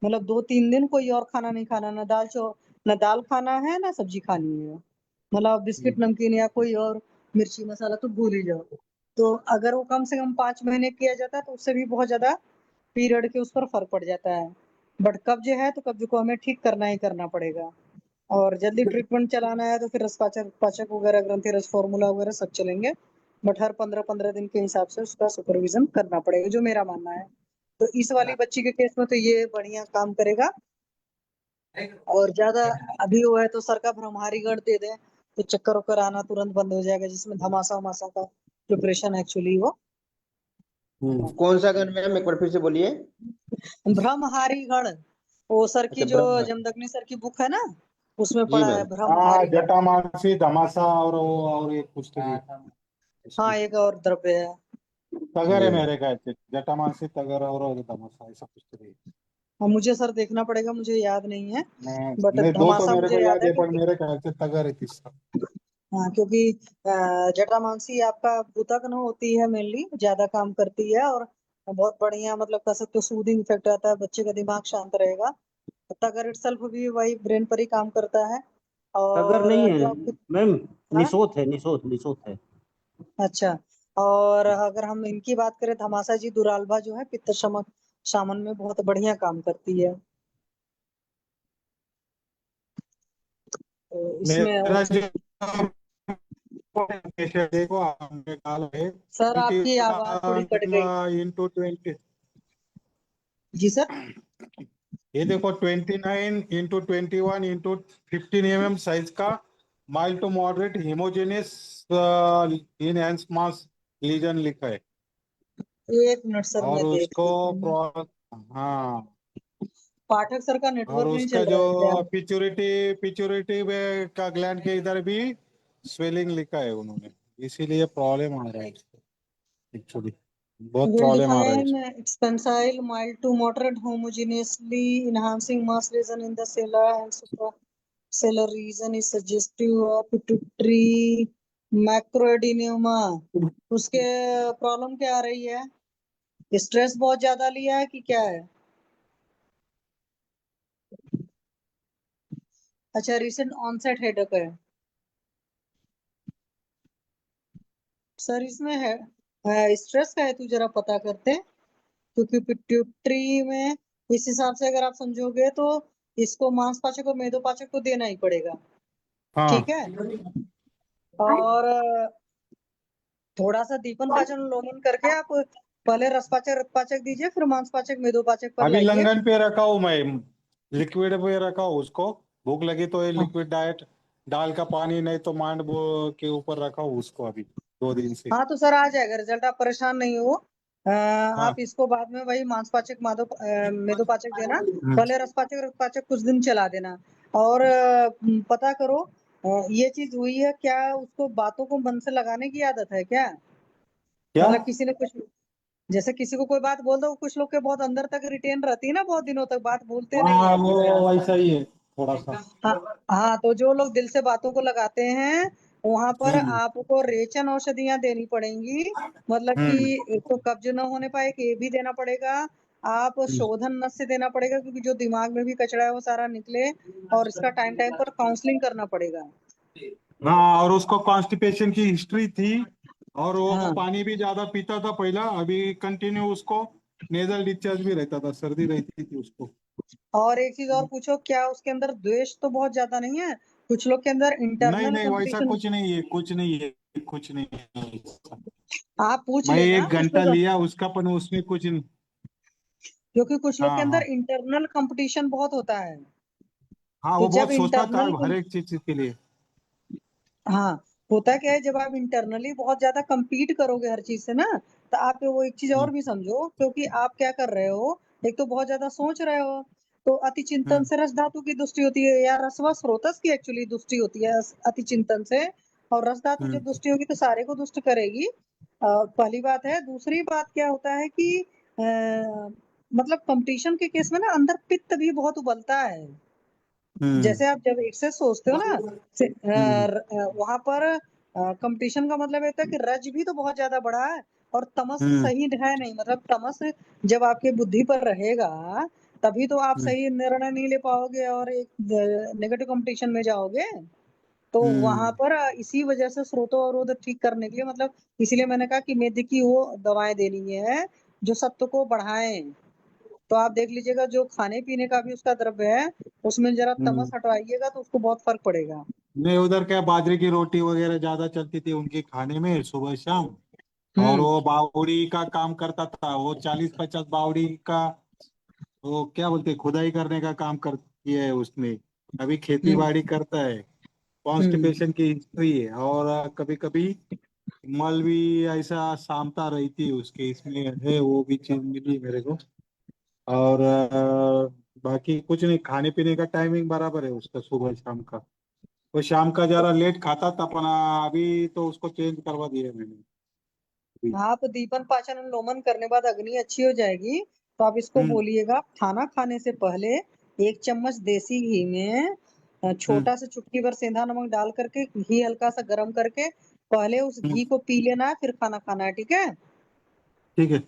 मतलब 2-3 दिन कोई और खाना नहीं खाना, ना दाल खाना है ना सब्जी खानी है। मतलब बिस्किट नमकीन या कोई और मिर्ची मसाला तो भूल ही जाओ। तो अगर वो कम से कम 5 महीने किया जाता है तो उससे भी बहुत ज्यादा पीरियड के उस पर फर्क पड़ जाता है। बट कब्ज है तो कब्ज को हमें ठीक करना ही करना पड़ेगा, और जल्दी ट्रीटमेंट चलाना है तो फिर रस पाचक पाचक वगैरह, ग्रंथि रस फॉर्मूला वगैरह सब चलेंगे। बट हर 15-15 दिन के हिसाब से उसका सुपरविजन करना पड़ेगा, जो मेरा मानना है। तो इस वाली बच्ची के केस में तो ये बढ़िया काम करेगा। और ज्यादा अभी वो है तो सर का भ्रमहारी गढ़ दे दें तो चक्कर वक्कर आना तुरंत बंद हो जाएगा, जिसमें धमासा वमासा का प्रिपरेशन एक्चुअली वो कौन सा गन मैम, एक बार फिर से बोलिए। भ्रमहारी गढ़, वो सर की अच्छा, जो ब्रह्म। जमदग्नि सर की बुक है ना, उसमें जी पढ़ा है मैम। हाँ, भ्रमहारी गढ़। जटामांसी धमासा और एक कुछ तो हाँ, एक और द्रव्य है। तगर जी है मैम। मेरे ख्याल से, जटामांसी तगर और धमासा ऐसा कुछ तो है। हाँ, मुझे सर देखना पड़ेगा, मुझे याद नहीं है। मैं बट नहीं, दो तो धमासा मेरे मुझे को याद याद है है पर क्योंकि मेरे ख्याल से तगर है तीसरा। हाँ, क्योंकि जटामांसी आपका भूतग्न होती है, मेनली ज्यादा काम करती है, और बहुत बढ़िया मतलब कह सकते हो सूदिंग इफेक्ट आता है, बच्चे का दिमाग शांत रहेगा। तगर इटसेल्फ भी वही ब्रेन पर ही काम करता है। तगर और नहीं है जो आपकी मैम, हाँ, निशोथ है, निशोथ है। अच्छा। और अगर हम इनकी बात करें, धमासा जी दुरालभा जो है पित्त शमन शामन में बहुत बढ़िया काम करती है। तो इसमें और मेरा जो देखो आपने काल है सर आपकी आवाज थोड़ी कट गई। इंटू 20। जी सर। ये देखो 29 × 21 × 15 mm साइज का माइल्ड टू मॉडरेट हिमोजेनियस इन हैंड्स मास लीजन लिखा है। 1 मिनट सर, और मैं देख उसको लेती हूँ। हाँ, पाठक सर का और नेटवर्क नहीं उसका चल जो रहा है क्या? पिच्योरिटी का ग्लैंड के इधर भी स्वेलिंग लिखा है उन्होंने, इसीलिए प्रॉब्लम आ रहा है एक्चुअली, बहुत विल प्रॉब्लम आ रहा है डिफाइन इसको। Expansile mild to moderate homogeneously enhancing mass region in the sella and suprasellar region is suggestive of pituitary macroadenoma. उसके प्रॉब्लम क्या आ रही है? स्ट्रेस बहुत ज्यादा लिया है कि क्या है? अच्छा, रिसेंट ऑनसेट हेडेक है सर, इसमें है स्ट्रेस का है, तू जरा पता करते हैं। क्योंकि पिट्यूटरी में इस हिसाब से अगर आप समझोगे तो इसको मांसपाचक और मेदोपाचक तो देना ही पड़ेगा। हाँ, ठीक है। और थोड़ा सा दीपन पाचन लोमन करके आप पहले रसपाचक रक्तपाचक दीजिए, फिर मांसपाचक मेदोपाचक पर अभी लाइए। लंगन पे रखा हूँ मैं, लिक्विड पे रखा हूँ उसको, भूख लगी तो ये हाँ, लिक्विड डाइट दाल का पानी, नहीं तो मांड के ऊपर रखा हूँ उसको अभी 2 दिन से। हाँ, तो सर आ जाएगा रिजल्ट, आप परेशान नहीं हो। हाँ। आप इसको बाद में वही मांसपाचक मेदोपाचक देना। हम्म। पहले रसपाचक रक्तपाचक कुछ दिन चला देना। और पता करो ये चीज हुई है क्या, उसको बातों को मन से लगाने की आदत है क्या? क्या? मतलब किसी ने कुछ, जैसे किसी को कोई बात बोल दो, कुछ लोग के बहुत अंदर तक रिटेन रहती है ना, बहुत दिनों तक बात भूलते नहीं हाँ, है। वो वैसा ही है थोड़ा सा। हाँ। हाँ, तो जो लोग दिल से बातों को लगाते हैं, वहां पर हम्म। आपको रेचन औषधियां देनी पड़ेंगी। मतलब कि हम्म। एक तो कब्ज न होने पाए कि ये भी देना पड़ेगा। आप शोधन नस से देना पड़ेगा, क्योंकि जो दिमाग में भी कचरा है वो सारा निकले। और इसका टाइम टाइम पर काउंसलिंग करना पड़ेगा। हाँ, और उसको कॉन्स्टिपेशन की हिस्ट्री थी, और वो हाँ, पानी भी ज्यादा पीता था पहला, अभी कंटिन्यू उसको नेजल डिस्चार्ज भी रहता था, सर्दी रहती थी उसको। और एक चीज और पूछो, क्या उसके अंदर द्वेष तो बहुत ज्यादा नहीं है? कुछ लोग के अंदर नहीं इंटरनल नहीं, वैसा कंपटीशन। कुछ नहीं है, कुछ नहीं है, कुछ नहीं है। आप पूछ मैं लेना 1 घंटा लिया उसका, पर उसमें कुछ नहीं। क्योंकि कुछ लोग के हाँ अंदर हाँ। इंटरनल कंपटीशन बहुत होता है। हाँ, तो वो जब बहुत सोचता था इंटरनल, हर एक चीज के लिए। हाँ, होता क्या है, जब आप इंटरनली बहुत ज्यादा compete करोगे हर चीज से ना, तो आप वो एक चीज और हम्म। भी समझो, क्योंकि आप क्या कर रहे हो, एक तो बहुत ज्यादा सोच रहे हो। तो अति चिंतन हम्म। से रस धातु की दुष्टि होती है, या रसवा स्रोतस की एक्चुअली दुष्टि होती है अति चिंतन से। और रस धातु जब हम्म। दुष्टि होगी तो सारे को दुष्ट करेगी। पहली बात है। दूसरी बात क्या होता है कि मतलब कंपटीशन के केस में ना अंदर पित्त भी बहुत उबलता है। हम्म। जैसे आप जब एक से सोचते हो ना, हम्म। वहां पर कंपटीशन का मतलब होता है कि रज भी तो बहुत ज्यादा बड़ा है। और तमस हम्म। सही है नहीं, मतलब तमस जब आपके बुद्धि पर रहेगा, तभी तो आप हम्म। सही निर्णय नहीं ले पाओगे और एक नेगेटिव कंपटीशन में जाओगे। तो वहां पर इसी वजह से स्रोतोवरोध ठीक करने के लिए मतलब इसलिए मैंने कहा कि मेथी की वो दवाएं देनी है जो सत्व को बढ़ाएं। तो आप देख लीजिएगा जो खाने पीने का भी उसका द्रव्य है उसमें जरा तमस हटवाइएगा तो उसको बहुत फर्क पड़ेगा। नहीं, उधर क्या बाजरे की रोटी वगैरह ज्यादा चलती थी उनके खाने में सुबह शाम। और वो बावड़ी का काम करता था, वो 40-50 बावड़ी का वो क्या बोलते हैं, खुदाई करने का काम कर किया है उसने। अभी खेती बाड़ी करता है। कॉन्स्टिपेशन की हिस्ट्री है। और कभी कभी मल भी ऐसा सामता रहती है उसके, इसमें है वो भी चीज मिली मेरे को। और बाकी कुछ नहीं, खाने पीने का टाइमिंग बराबर है उसका सुबह शाम का। वो शाम का जरा लेट खाता था, पर अभी तो उसको चेंज करवा दिया मैंने अभी। आप दीपन पाचन अनुलोमन करने बाद अग्नि अच्छी हो जाएगी तो आप इसको हम्म बोलिएगा खाना खाने से पहले 1 चम्मच देसी घी में हम्म छोटा सा चुटकी भर सेंधा नमक डाल करके घी हल्का सा गर्म करके पहले उस हम्म, घी को पी लेना है फिर खाना खाना है, ठीक है। ठीक है।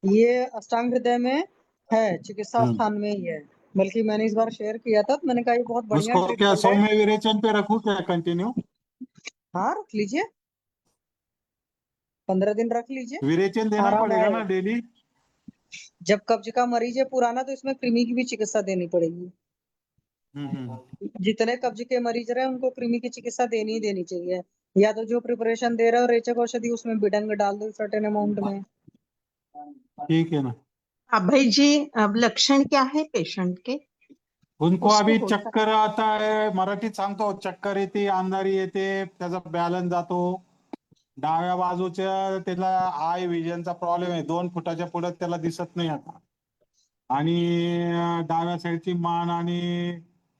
ये अष्टांग हृदय में है, चिकित्सा हम्म स्थान में ही है। बल्कि मैंने इस बार शेयर किया था तो मैंने कहा ये बहुत बढ़िया उसको क्या ट्रीटमेंट है। सौम्य विरेचन पे रखूं क्या कंटिन्यू? हाँ रख लीजिए, 15 दिन रख लीजिए, विरेचन देना आराम पड़ेगा ना आएगा। डेली? जब कब्ज का मरीज है पुराना तो इसमें कृमि की भी चिकित्सा देनी पड़ेगी। जितने कब्ज के मरीज रहे उनको कृमि की चिकित्सा देनी ही देनी चाहिए। या तो जो प्रिपरेशन दे रहे हो रेचक औषधि उसमें बिडंग डाल दो सर्टेन अमाउंट में। ठीक है ना। अभय जी, अब लक्षण क्या है पेशेंट के? उनको उसको अभी होता चक्कर आता है, मराठीत सांगतो, चक्कर येते, अंधारी येते, त्याचा बॅलन्स जातो. डाव्या बाजूच्या त्याला आय विजनचा प्रॉब्लेम आहे, 2 फुटाच्या पुढे त्याला दिसत नाही आता. आणि डाव्या साईडची मान आणि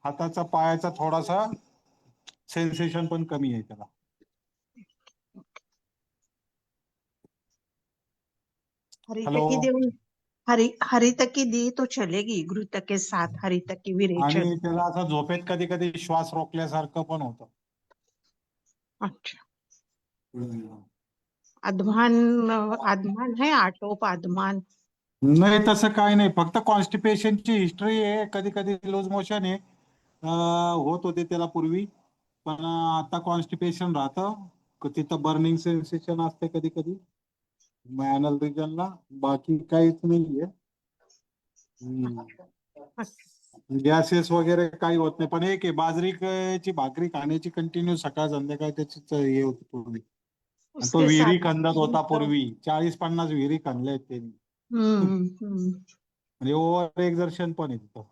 हाताचा पायाचा थोडासा सेन्सेशन पण कमी आहे त्याला. हॅलो. हरितकी देऊन हरितकी दी तो चलेगी घृत के साथ हरितकी आणि विरेचन। त्याला असं झोपेत कधी कधी श्वास रोखल्यासारखं पण होतं. अच्छा, आधमान आधमान है, आटोप आधमान? नाही तसं काही नाही, फक्त कॉन्स्टिपेशनची हिस्ट्री आहे, कधी कधी लूज मोशन आहे. होत होते त्याला पूर्वी, पण आता कॉन्स्टिपेशन राहतं. तिथं बर्निंग सेन्सेशन असते कधी कधी मॅनल रिजनला, बाकी काहीच नाहीये. गॅसेस वगैरे काही होत नाही, पण एक आहे बाजरीची भाकरी खाण्याची कंटिन्यू सकाळ संध्याकाळ त्याची हे होती पूर्वी. आणि तो उसके विहिरी साथ खंदत होता घृत। पूर्वी, 40-50 विहिरी खणल्या त्यांनी. हम्म। म्हणजे ओव्हर एक्झर्शन पण आहे तिथं.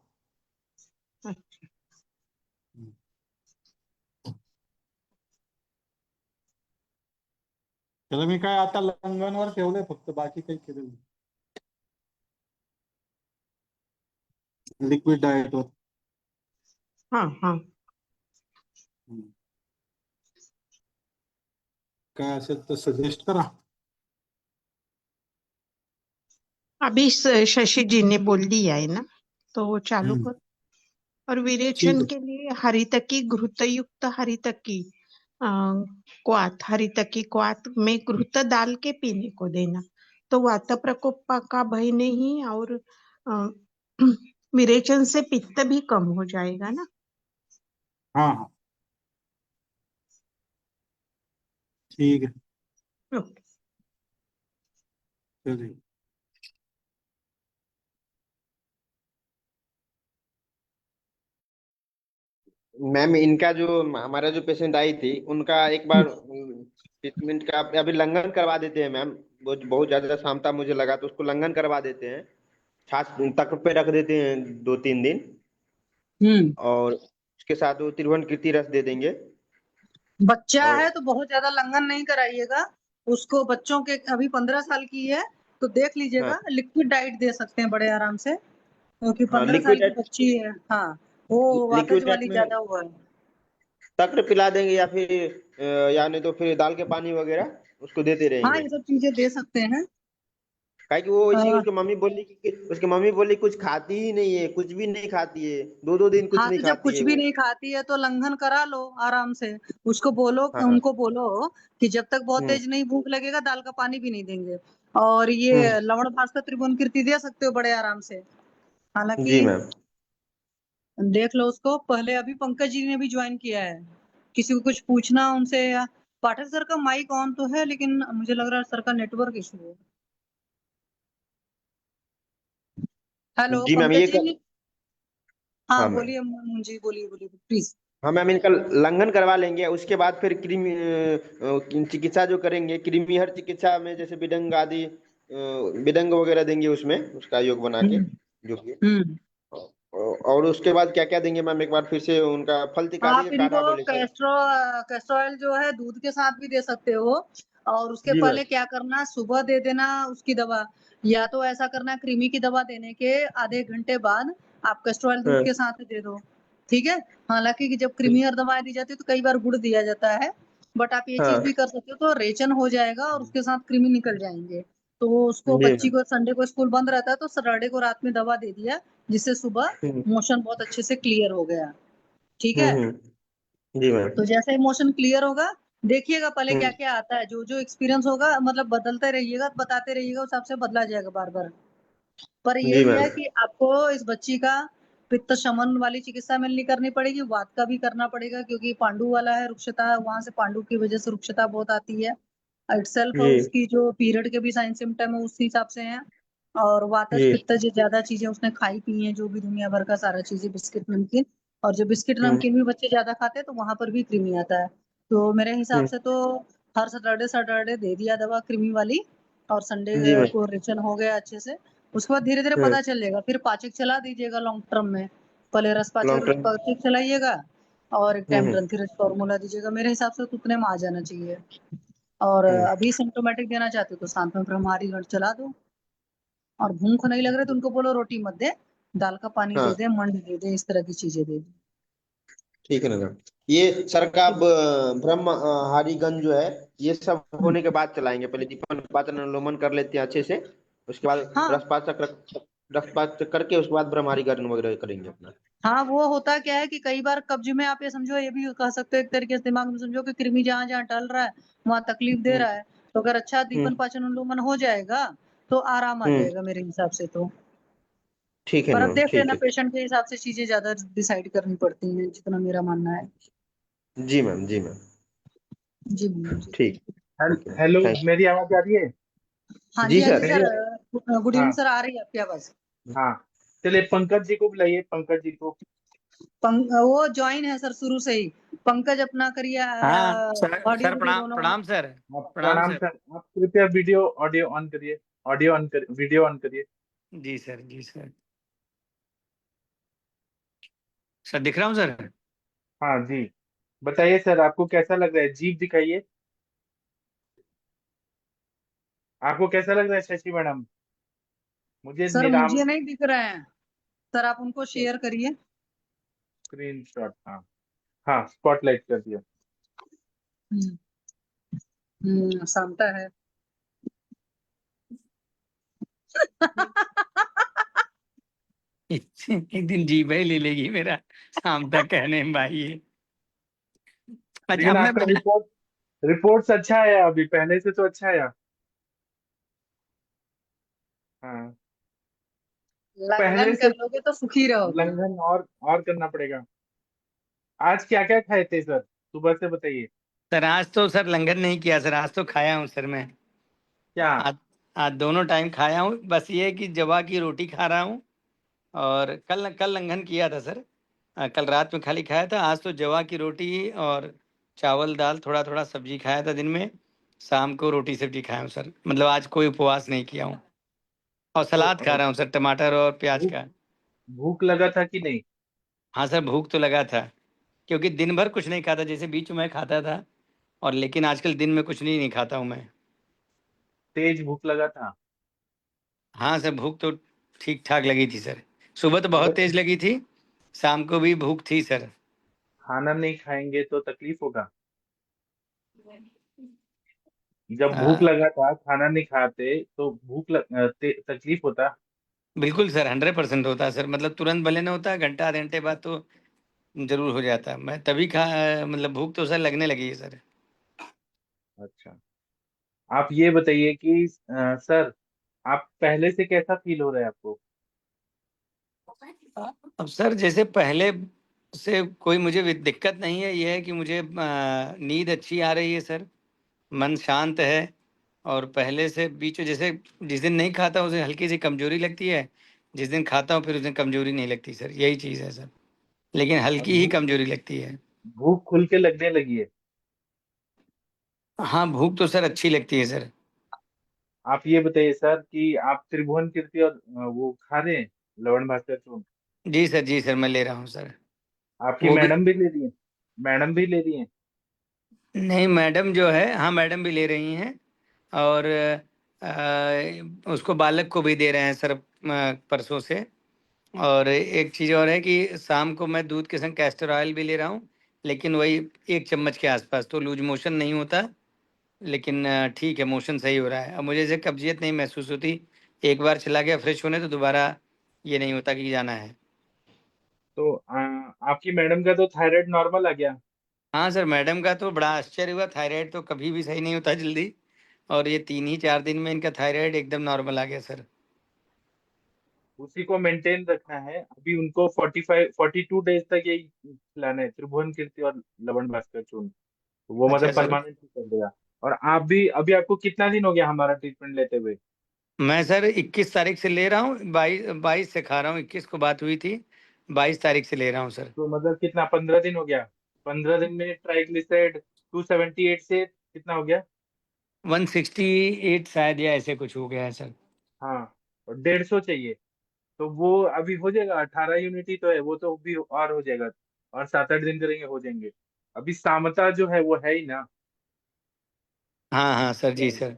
अच्छा, त्याला मी काय आता लंगनवर ठेवलंय फक्त, बाकी काही केलं नाही. लिक्विड डाएटवर. हाँ। काय असेल तर सजेस्ट करा. अभी शशि जी ने बोल दिया है ना, तो वो चालू कर। और ठीक विरेचन है. के लिए हरितकी घृतयुक्त हरितकी क्वाथ, हरितकी क्वाथ में घृत डाल के पीने को देना, तो वात प्रकोप का भय नहीं और विरेचन से पित्त भी कम हो जाएगा ना। हाँ ठीक है, ओके। चलिए. मैम इनका जो हमारा जो पेशेंट आई थी उनका एक बार ट्रीटमेंट का अभी लंघन करवा देते हैं मैम। वो बहुत ज्यादा क्षमता मुझे लगा तो उसको लंघन करवा देते हैं, छाछ तक पे रख देते हैं 2-3 दिन, और उसके साथ वो त्रिभुवन कीर्ति रस दे देंगे। बच्चा और है तो बहुत ज्यादा लंघन नहीं कराइएगा उसको। बच्चों के अभी 15 साल की है तो देख लीजिएगा, हाँ लिक्विड डाइट दे सकते हैं बड़े आराम से, क्योंकि 15 लिक्विड साल की डाइट, बच्ची है। हाँ वो वातज लिक्विड डाइट वाली में ज्यादा हुआ है। तक्र पिला देंगे या फिर या नहीं तो फिर दाल के पानी वगैरह उसको देते हाँ रहेंगे। ये सब चीजें दे सकते हैं। काहे कि वो इसी हाँ उसकी मम्मी बोली कुछ खाती ही नहीं है, कुछ भी नहीं खाती है, 2-2 दिन कुछ नहीं तो जब खाती कुछ है भी वो। नहीं खाती है तो लंघन करा लो आराम से। उसको बोलो, हाँ। उनको बोलो कि जब तक बहुत हम्म तेज नहीं भूख लगेगा दाल का पानी भी नहीं देंगे। और हम्म ये लवण भास्कर त्रिभुवन कीर्ति दे सकते हो बड़े आराम से। जी हालांकि मैम। देख लो उसको, पहले अभी पंकज जी ने भी ज्वाइन किया है। किसी को कुछ पूछना उनसे, या पाठक सर का माइक ऑन तो है, लेकिन मुझे लग रहा है सर का नेटवर्क इशू है। हेलो जी मैम, पंकज ये जी। हाँ हाँ मैम। बोलिए जी, बोलिए बोलिए प्लीज। हाँ मैम, इनका लंघन करवा लेंगे, उसके बाद फिर कृमि चिकित्सा जो करेंगे, कृमि हर चिकित्सा में जैसे विडंग आदि विडंग वगैरह देंगे, उसमें उसका योग बना के हम्म जो कि। हम्म और उसके बाद क्या क्या देंगे मैम, एक बार फिर से उनका फल तिकारी आप का इनको काढ़ा बोले सर। कैस्ट्रो ऑयल जो है दूध के साथ भी दे सकते हो, और उसके जी मैम। पहले क्या करना, सुबह दे देना उसकी दवा, या तो ऐसा करना कृमि की दवा देने के आधे घंटे बाद आप कैस्ट्रो ऑयल दूध हाँ के साथ दे दो, ठीक है। हालांकि कि जब ठीक। कृमि और दवाएं दी जाती है तो कई बार गुड़ दिया जाता है, बट आप ये चीज हाँ भी कर सकते हो, तो रेचन हो जाएगा और उसके साथ कृमि निकल जाएंगे। तो उसको जी बच्ची मैम। को संडे को स्कूल बंद रहता है तो सैटरडे को रात में दवा दे दिया, जिससे सुबह हम्म मोशन बहुत अच्छे से क्लियर हो गया, ठीक है। जी मैम। तो जैसे इमोशन क्लियर होगा, देखिएगा पहले क्या हम्म क्या आता है, जो जो एक्सपीरियंस होगा मतलब बदलते रहिएगा, बताते रहिएगा, उस हिसाब से बदला जाएगा बार बार। पर जी यही मैम। है कि आपको इस बच्ची का पित्त शमन वाली चिकित्सा मिलनी करनी पड़ेगी, वात का भी करना पड़ेगा, क्योंकि पांडु वाला है रुक्षता, वहां से पांडु की वजह से रुक्षता बहुत आती है। इटसेल्फ जी उसकी जो पीरियड के भी साइन सिम्टम है उस हिसाब से हैं। और वातज जी। पित्तज जो ज्यादा चीजें उसने खाई पी हैं, जो भी दुनिया भर का सारा चीजें, बिस्किट नमकीन, और जो बिस्किट हम्म नमकीन भी बच्चे ज्यादा खाते हैं तो वहां पर भी कृमि आता है। तो मेरे हिसाब हम्म से तो हर सैटरडे सैटरडे दे दिया दवा कृमि वाली, और संडे जी मैम। को रेचन हो गया अच्छे से। उसके बाद धीरे धीरे हम्म पता चल जाएगा, फिर पाचक चला दीजिएगा लॉन्ग टर्म में, पहले रस लॉन्ग पाचक टर्म। पाचक चलाइएगा, और एक टाइम हम्म ग्रंथिरस फॉर्मूला दीजिएगा, मेरे हिसाब से तो उतने में आ जाना चाहिए। और हम्म अभी सिम्टोमेटिक देना चाहते हो तो साथ में ब्रह्मारी गढ़ चला दो, और भूख नहीं लग रही तो उनको बोलो रोटी मत दे, दाल का पानी दे हाँ दे, मंड दे दे, इस तरह की चीजें दे दे। ठीक है ना मैम। ये सर का अब ब्रह्म हारिगंज जो है, ये सब हम्म, होने के बाद चलाएंगे, पहले दीपन पाचन अनुलोमन कर लेते हैं अच्छे से, उसके बाद हाँ रसपाचक करके उसके बाद ब्रह्मारिगण वगैरह करेंगे अपना। हाँ, वो होता क्या है कि कई बार कब्ज में आप ये समझो, ये भी कह सकते हो एक तरीके से दिमाग में समझो कि कृमि जहां जहां टल रहा है वहां तकलीफ दे हम्म रहा है, तो अगर अच्छा दीपन हम्म पाचन अनुलोमन हो जाएगा तो आराम आ हम्म जाएगा मेरे हिसाब से तो। ठीक है पर ना अब मैम, देख ठीक लेना, है। पेशेंट के हिसाब से चीजें ज्यादा डिसाइड करनी पड़ती हैं, जितना मेरा मानना है। जी मैम, जी मैम। जी मैम जी। ठीक। ओके मैम, हेलो, थैंक मेरी आवाज आ रही है? हाँ जी जी, हाँ जी सर। सर। मेरी गुड इवनिंग हाँ सर, आ रही है आपकी आवाज। हाँ, चलिए पंकज जी को बुलाइए, पंकज जी को। वो ज्वाइन है सर शुरू से ही। पंकज अपना करिए, हाँ सर, ऑडियो सर वीडियो प्रणाम दोनों। प्रणाम सर। आप प्रणाम प्रणाम सर। सर, आप कृपया वीडियो ऑडियो ऑन करिए, ऑडियो ऑन कर, वीडियो ऑन करिए। जी सर, जी सर। सर दिख रहा हूँ सर। हाँ जी, बताइए सर, आपको कैसा लग रहा है? जीभ दिखाइए, आपको कैसा लग रहा है शशि मैडम? मुझे सर निराम मुझे नहीं दिख रहे हैं, सर आप उनको शेयर करिए। स्क्रीन शॉट, हाँ हाँ, स्पॉटलाइट कर दिया। हम्म शांता है। एक दिन जी भाई ले लेगी मेरा शाम तक कहने में भाई ये। अच्छा लेकिन अब मैं आपका बता। रिपोर्ट्स अच्छा है, अभी पहले से तो अच्छा है। हाँ, पहले लंघन से कर लोगे तो सुखी रहोगे। लंघन और करना पड़ेगा। आज क्या क्या खाए थे सर, सुबह से बताइए। सर आज तो सर लंगर नहीं किया सर, आज तो खाया हूँ सर मैं। क्या? आज आज दोनों टाइम खाया हूँ, बस ये है कि जवा की रोटी खा रहा हूँ। और कल कल लंघन किया था सर। कल रात में खाली खाया था, आज तो जवा की रोटी और चावल दाल थोड़ा थोड़ा सब्जी खाया था दिन में। शाम को रोटी सब्जी खाया हूँ सर, मतलब आज कोई उपवास नहीं किया हूँ। और तो सलाद खा रहा हूँ सर, टमाटर और प्याज भूख का। भूख लगा था कि नहीं? हाँ सर, भूख तो लगा था, क्योंकि दिन भर कुछ नहीं खाता, जैसे बीच में खाता था। और लेकिन आजकल दिन में कुछ नहीं खाता हूँ मैं। तेज भूख लगा था? हाँ सर, भूख तो ठीक ठाक लगी थी सर। सुबह तो बहुत अगर तेज लगी थी, शाम को भी भूख थी सर। खाना नहीं खाएंगे तो तकलीफ होगा। जब भूख हाँ लगा था, खाना नहीं खाते तो तकलीफ होता। बिल्कुल सर, 100% होता है सर, मतलब तुरंत भले ना होता है, घंटा आधे घंटे बाद तो जरूर हो जाता है। मैं तभी खा मतलब भूख तो सर लगने लगी है सर। अच्छा, आप ये बताइए कि सर, आप पहले से कैसा फील हो रहा है आपको? अब सर जैसे पहले उससे कोई मुझे दिक्कत नहीं है। ये है कि मुझे नींद अच्छी आ रही है सर, मन शांत है, और पहले से बीच में जैसे जिस दिन नहीं खाता उस दिन हल्की सी कमजोरी लगती है, जिस दिन खाता हूँ फिर उस दिन कमजोरी नहीं लगती सर, यही चीज़ है सर, लेकिन और हल्की ही कमजोरी लगती है। भूख खुल के लगने लगी है। हाँ, भूख तो सर अच्छी लगती है सर। आप ये बताइए सर कि आप त्रिभुवन कीर्ति और वो खा रहे हैं, लवण भास्कर चूर्ण? जी सर, जी सर, मैं ले रहा हूँ सर। आपकी वो भी मैडम भी ले रही है? मैडम भी ले रही है? नहीं, मैडम जो है, हाँ मैडम भी ले रही हैं, और उसको बालक को भी दे रहे हैं सर परसों से। और एक चीज़ और है कि शाम को मैं दूध के संग कैस्टर ऑयल भी ले रहा हूँ, लेकिन वही 1 चम्मच के आसपास, तो लूज मोशन नहीं होता, लेकिन ठीक है, मोशन सही हो रहा है। अब मुझे जैसे कब्जियत नहीं महसूस होती, एक बार चला गया फ्रेश होने तो दोबारा ये नहीं होता कि जाना है। तो आपकी मैडम का तो थायराइड नॉर्मल आ गया? हाँ सर, मैडम का तो बड़ा आश्चर्य हुआ, थायराइड तो कभी भी सही नहीं होता जल्दी, और ये 3 ही 4 दिन में इनका थायराइड एकदम नॉर्मल आ गया सर। उसी को मेंटेन रखना है। अभी उनको 42 डेज तक यही खिलाना है, त्रिभुवन कीर्ति और लवण भास्कर चूर्ण। तो वो अच्छा मतलब सर, परमानेंट कर देगा। और आप भी, अभी आपको कितना दिन हो गया हमारा ट्रीटमेंट लेते हुए? मैं सर 21 तारीख से ले रहा हूँ, 22 से खा रहा हूँ, 21 को बात हुई थी, 22 तारीख से ले रहा हूँ सर। तो मतलब कितना, 15 दिन हो गया? 15 दिन में ट्राइग्लिसराइड 278 से कितना हो गया? 168 शायद, या ऐसे कुछ हो गया है सर। हाँ, और 150 चाहिए। तो वो अभी हो जाएगा, 18 यूनिट ही तो है, वो तो भी और हो जाएगा। और 7-8 दिन करेंगे, हो जाएंगे। अभी सामता जो है वो है ही ना, हाँ हाँ सर, जी तो सर।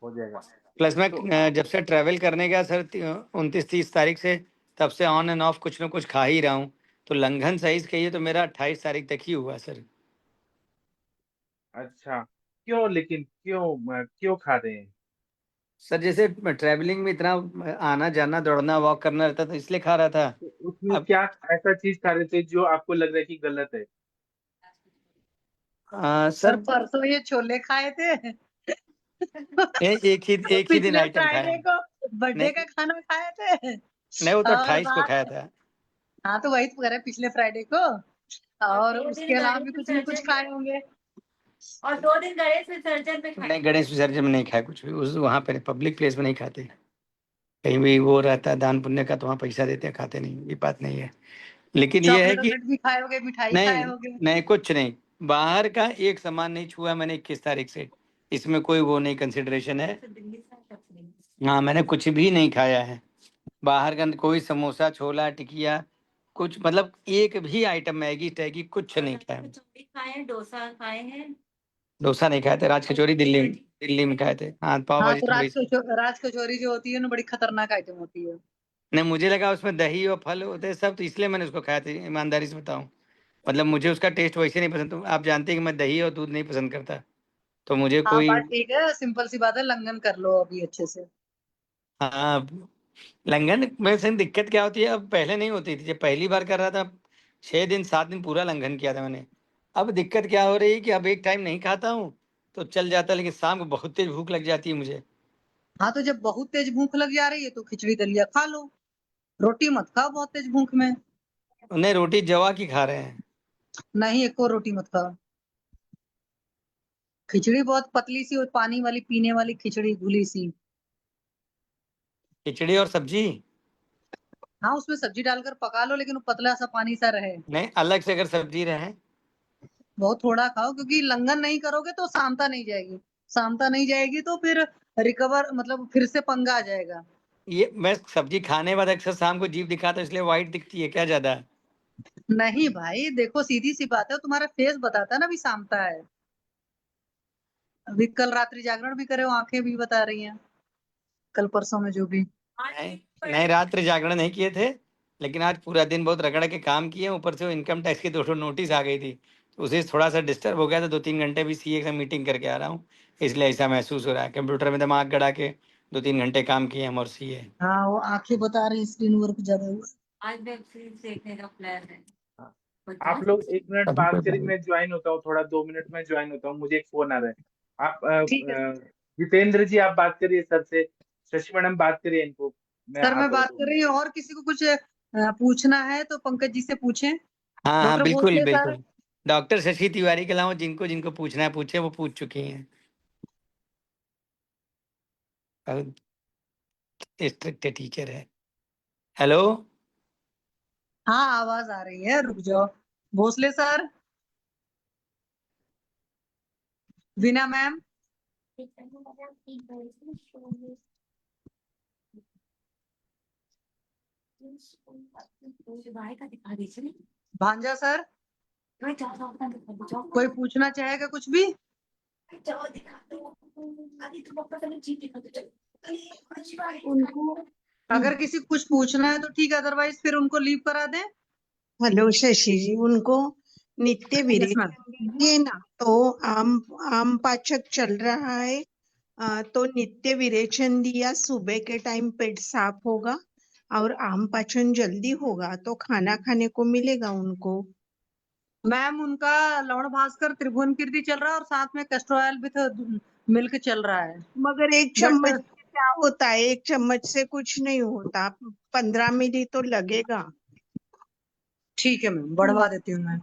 हो जाएगा। प्लस मैं तो जब से ट्रैवल करने गया सर 29-30 तारीख से, तब से ऑन एंड ऑफ कुछ ना कुछ खा ही रहा हूँ, तो लंघन सही से कहिए तो मेरा 28 तारीख तक ही हुआ सर। अच्छा, क्यों, लेकिन क्यों खा रहे हैं? सर जैसे ट्रैवलिंग में इतना आना जाना दौड़ना वॉक करना रहता था, इसलिए खा रहा था। तो उसमें अब क्या ऐसा चीज खा रहे थे जो आपको लग रहा है कि गलत है? सर सर परसों ये छोले खाए थे। एक ही दिन पिछले आइटम खाया फ्राइडे है। को बर्थडे नहीं का खाना खाए थे। नहीं, वो तो और 28 को खाया रात, था। हाँ तो वही तो कह रहे पिछले फ्राइडे को, और उसके अलावा भी कुछ ना कुछ खाए होंगे। और 2 दिन गणेश विसर्जन में नहीं, गणेश विसर्जन में नहीं खाया कुछ भी, उस वहाँ पे पब्लिक प्लेस में नहीं खाते, कहीं भी वो रहता है दान पुण्य का तो वहाँ पैसा देते हैं, खाते नहीं, ये बात नहीं है। लेकिन ये है चॉकलेट कि वॉकलेट भी खाए होंगे, मिठाई खाए नहीं होंगे। नहीं, कुछ नहीं, बाहर का एक सामान नहीं छुआ मैंने 21 तारीख से, इसमें कोई वो नहीं कंसिडरेशन है। हाँ, मैंने कुछ भी नहीं खाया है बाहर का, कोई समोसा छोला टिकिया कुछ, मतलब एक भी आइटम मैगी टैगी कुछ नहीं खाया। कचौड़ी खाए हैं, डोसा खाए हैं। डोसा नहीं खाए थे, राज कचौरी दिल्ली में खाए थे। हाँ, पाव हाँ भाजी तो तो बड़ी। राज कचौरी जो होती है ना, बड़ी खतरनाक आइटम होती है। नहीं, मुझे लगा उसमें दही और फल होते हैं सब, तो इसलिए मैंने उसको खाया था, ईमानदारी से बताऊं, मतलब मुझे उसका टेस्ट वैसे नहीं पसंद, तो आप जानते हैं कि मैं दही और दूध नहीं पसंद करता, तो मुझे हाँ कोई। बात ठीक है, सिंपल सी बात है, लंघन कर लो अभी अच्छे से। हाँ, लंघन में से दिक्कत क्या होती है, अब पहले नहीं होती थी, जब पहली बार कर रहा था 6 दिन 7 दिन पूरा लंघन किया था मैंने। अब दिक्कत क्या हो रही है कि अब एक टाइम नहीं खाता हूँ तो चल जाता है, लेकिन शाम को बहुत तेज भूख लग जाती है मुझे। हाँ तो जब बहुत तेज भूख लग जा रही है तो खिचड़ी दलिया खा लो, रोटी मत खाओ बहुत तेज भूख में। नहीं, रोटी जवा की खा रहे हैं। नहीं, एक और रोटी मत खाओ। खिचड़ी बहुत पतली सी और पानी वाली पीने वाली खिचड़ी, घुली सी। खिचड़ी और सब्जी? हाँ उसमें सब्जी डालकर पका लो, लेकिन वो पतला सा पानी सा रहे। नहीं, अलग से अगर सब्जी रहे। बहुत थोड़ा खाओ, क्योंकि लंघन नहीं करोगे तो सामता नहीं जाएगी। सामता नहीं जाएगी तो फिर रिकवर, मतलब फिर से पंगा आ जाएगा। ये मैं सब्जी खाने के बाद अक्सर शाम को जीभ दिखाता हूं, इसलिए वाइट दिखती है क्या ज्यादा? नहीं भाई देखो, सीधी सी बात है, तुम्हारा फेस बताता है ना अभी सामता है। अभी कल रात्रि जागरण भी करे हो, आंखें भी बता रही हैं, कल परसों में जो भी। नहीं नहीं, रात्रि जागरण नहीं किए थे, लेकिन आज पूरा दिन बहुत रगड़ के काम किए, ऊपर से इनकम टैक्स की 2 नोटिस आ गई थी, तो उसे थोड़ा सा डिस्टर्ब हो गया था, 2-3 घंटे भी सीए का मीटिंग करके आ रहा हूँ, इसलिए ऐसा महसूस हो रहा है, कंप्यूटर में दिमाग गड़ा के 2-3 घंटे काम किए हम और सीए। हाँ वो आंखें बता रही, स्क्रीन वर्क ज्यादा हुआ। आज वेब सीरीज देखने का प्लान है। आप लोग 1 मिनट अभी बात कोई करिए, बात मैं ज्वाइन होता हूँ, थोड़ा 2 मिनट में ज्वाइन होता हूँ, मुझे एक फोन आ रहा है। आप ठीक है जितेंद्र जी आप बात करिए सर से, शशि मैडम बात करिए इनको, मैं सर, मैं आता हूँ बात 2 कर मिनट। रही हूँ, और किसी को कुछ पूछना है तो पंकज जी से पूछें। हाँ हाँ डॉक्टर बिल्कुल भोसले सर। बिल्कुल। डॉक्टर शशि तिवारी के अलावा जिनको जिनको पूछना है पूछे, वो पूछ चुकी हैं। स्ट्रिक्ट टीचर है। हेलो। हाँ आवाज आ रही है, रुक जाओ। भोसले सर, वीना मैम, भांजा सर, कोई पूछना चाहेगा कुछ भी? उनको अगर किसी को कुछ पूछना है तो ठीक है, अदरवाइज फिर उनको लीव करा दें। हेलो शशि जी, उनको नित्य यस विरेचन मैम। दीजिए ना। तो आम पाचक चल रहा है, तो नित्य विरेचन दिया, सुबह के टाइम पेट साफ होगा और आम पाचन जल्दी होगा तो खाना खाने को मिलेगा उनको। मैम उनका लवण भास्कर त्रिभुवन कीर्ति चल रहा है और साथ में कैस्टर ऑयल विथ मिल्क चल रहा है। मगर एक बट चम्मच से क्या होता है? एक चम्मच से कुछ नहीं होता, 15 मिली तो लगेगा। ठीक है मैम, बढ़वा देती हूँ मैं।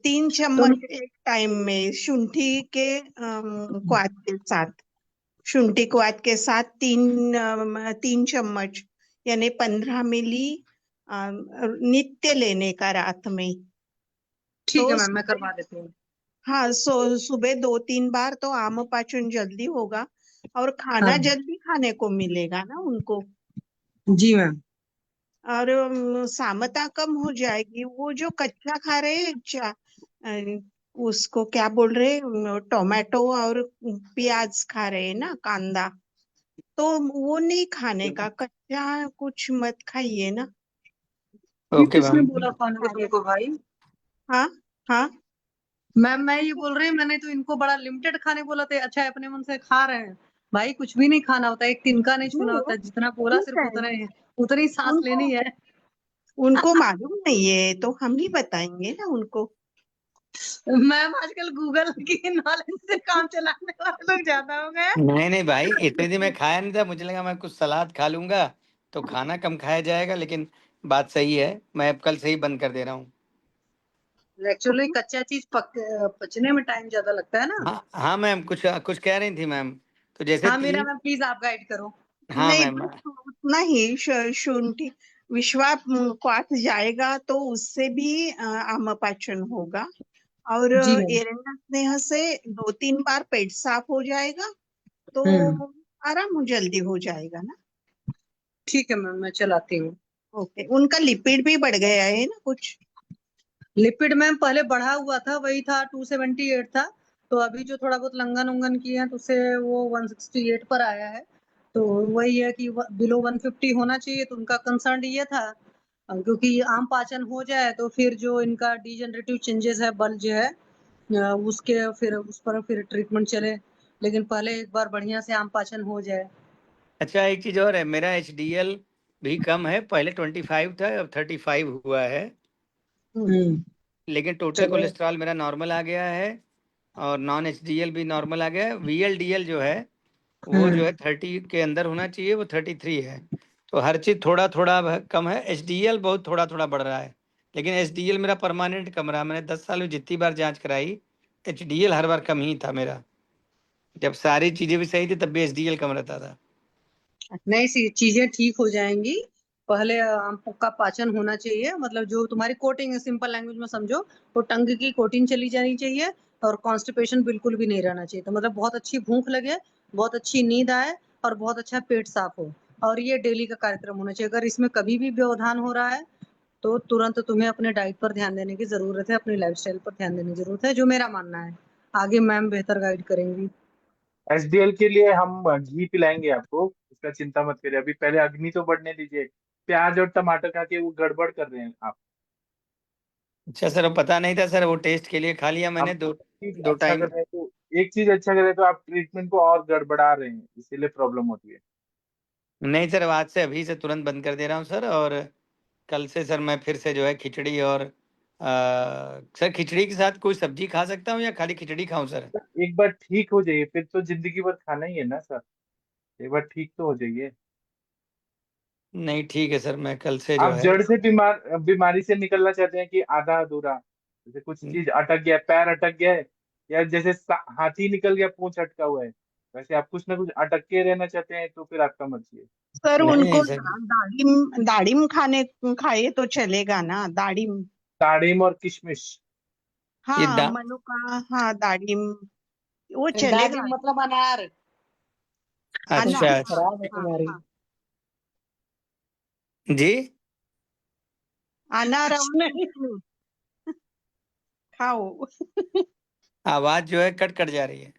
3 तो चम्मच एक टाइम में शुंठी के क्वाथ के साथ, शुंठी क्वाथ के साथ 3 चम्मच यानी 15 मिली नित्य लेने का रात में। ठीक है तो मैम, मैं करवा देती हूँ। हाँ, सुबह 2-3 बार तो आम पाचन जल्दी होगा और खाना हाँ जल्दी खाने को मिलेगा ना उनको। जी मैम। और सामता कम हो जाएगी। वो जो कच्चा खा रहे हैं उसको क्या बोल रहे हैं, टोमेटो और प्याज खा रहे हैं ना, कांदा, तो वो नहीं खाने का। कच्चा कुछ मत खाइए ना। ये ओके किसने मैम। बोला खाने को तुमको भाई? हाँ हाँ। मैम मैं ये बोल रही हूँ, मैंने तो इनको बड़ा लिमिटेड खाने बोला था। अच्छा अपने मन से खा रहे हैं। भाई कुछ भी नहीं खाना होता, एक तिनका नहीं छूना नहीं, होता, जितना बोला ठीक सिर्फ है। उतना ही, उतनी सांस उनको लेनी है। उनको मालूम नहीं है तो हम ही बताएंगे ना उनको। मैम आजकल गूगल की नॉलेज से काम चलाने वाले लोग ज्यादा हो गए। नहीं नहीं भाई, इतने दिन मैं खाया नहीं था, मुझे लगा मैं कुछ सलाद खा लूंगा तो खाना कम खाया जाएगा, लेकिन बात सही है, मैं अब कल से ही बंद कर दे रहा हूँ। एक्चुअली कच्चा चीज पचने में टाइम ज्यादा लगता है ना। हाँ हाँ मैम, कुछ कुछ कह रही थी मैम। तो जैसे हाँ मीरा 3। मैम प्लीज आप गाइड करो। हाँ नहीं, मैम। बस उतना ही शुंठी विश्वा क्वाथ जाएगा तो उससे भी आमपाचन होगा। और जी मैम। एरंडा स्नेह से 2-3 बार पेट साफ हो जाएगा तो आराम जल्दी हो जाएगा ना। ठीक है मैम, मैं चलाती हूँ। ओके, उनका लिपिड भी बढ़ गया है ना कुछ। लिपिड मैम पहले बढ़ा हुआ था, वही था 278 था। तो अभी जो थोड़ा बहुत लंगन उंगन किए हैं तो उससे वो 168 पर आया है। तो वही है कि बिलो 150 होना चाहिए, तो उनका कंसर्न ये था। क्योंकि आम पाचन हो जाए तो फिर जो इनका डिजेनरेटिव चेंजेस है, बल्ज है, उसके फिर उस पर फिर ट्रीटमेंट चले। लेकिन पहले एक बार बढ़िया से आम पाचन हो जाए। अच्छा एक चीज और है, मेरा HDL भी कम है, पहले 25 था, अब 35 हुआ है, हम्म। लेकिन टोटल चलो। कोलेस्ट्रॉल मेरा नॉर्मल आ गया है और नॉन HDL भी नॉर्मल आ गया है। VLDL जो है वो जो है 30 के अंदर होना चाहिए, वो 33 है। तो हर चीज थोड़ा थोड़ा कम है। HDL बहुत थोड़ा थोड़ा बढ़ रहा है, लेकिन HDL मेरा परमानेंट कम रहा। मैंने 10 साल में जितनी बार जांच कराई, HDL हर बार कम ही था मेरा। जब सारी चीजें भी सही थी तब भी HDL कम रहता था। नहीं सी चीजें ठीक हो जाएंगी। पहले आपका पाचन होना चाहिए, मतलब जो तुम्हारी कोटिंग है, सिंपल लैंग्वेज में समझो तो टंग की कोटिंग चली जानी चाहिए। और कॉन्स्टिपेशन बिल्कुल भी नहीं रहना चाहिए। तो मतलब बहुत अच्छी भूख लगे, बहुत अच्छी नींद आए और बहुत अच्छा पेट साफ हो। और ये डेली का कार्यक्रम होना चाहिए। अगर इसमें कभी भी व्यवधान हो रहा है तो तुरंत तुम्हें अपने डाइट पर ध्यान देने की जरूरत है, अपनी लाइफस्टाइल पर ध्यान देने की जरूरत है, जो मेरा मानना है। आगे मैम बेहतर गाइड करेंगी। HDL के लिए हम घी पिलाएंगे आपको, उसका चिंता मत करिए। अभी पहले अग्नि तो बढ़ने दीजिए। प्याज और टमाटर खा के वो गड़बड़ कर रहे हैं आप। अच्छा सर, वो पता नहीं था सर, वो टेस्ट के लिए खा लिया मैंने आप दो चीज दो अच्छा टाइम। कर रहे हैं तो एक चीज अच्छा कर रहे हैं तो आप ट्रीटमेंट को और गड़बड़ा रहे हैं, इसीलिए प्रॉब्लम होती है। नहीं सर, आज से अभी से तुरंत बंद कर दे रहा हूँ सर। और कल से सर मैं फिर से जो है खिचड़ी और सर खिचड़ी के साथ कोई सब्जी खा सकता हूँ या खाली खिचड़ी खाऊं सर? एक बार ठीक हो जाइए, फिर तो जिंदगी भर खाना ही है ना सर। एक बार ठीक तो हो जाइए। नहीं ठीक है सर, मैं कल से जो आप है जड़ से बीमारी से निकलना चाहते हैं कि आधा अधूरा, जैसे कुछ चीज अटक गया, पैर अटक गया है, या जैसे हाथी निकल गया, पूंछ अटका हुआ है, वैसे आप कुछ ना कुछ अटक के रहना चाहते हैं, तो फिर आपका मर्जी है। सर नहीं उनको सर, दाड़िम दाड़िम खाए तो चलेगा ना, दाड़िम? दाड़िम और किशमिश। ये हाँ मनुका, हाँ दाड़िम, वो चलेगा। मतलब अनार। अच्छा अनार, अच्छा। हाँ खराब है हाँ तुम्हारी। हाँ, जी अनार और नहीं। किशमिश खाओ। आवाज जो है कट कट जा रही है।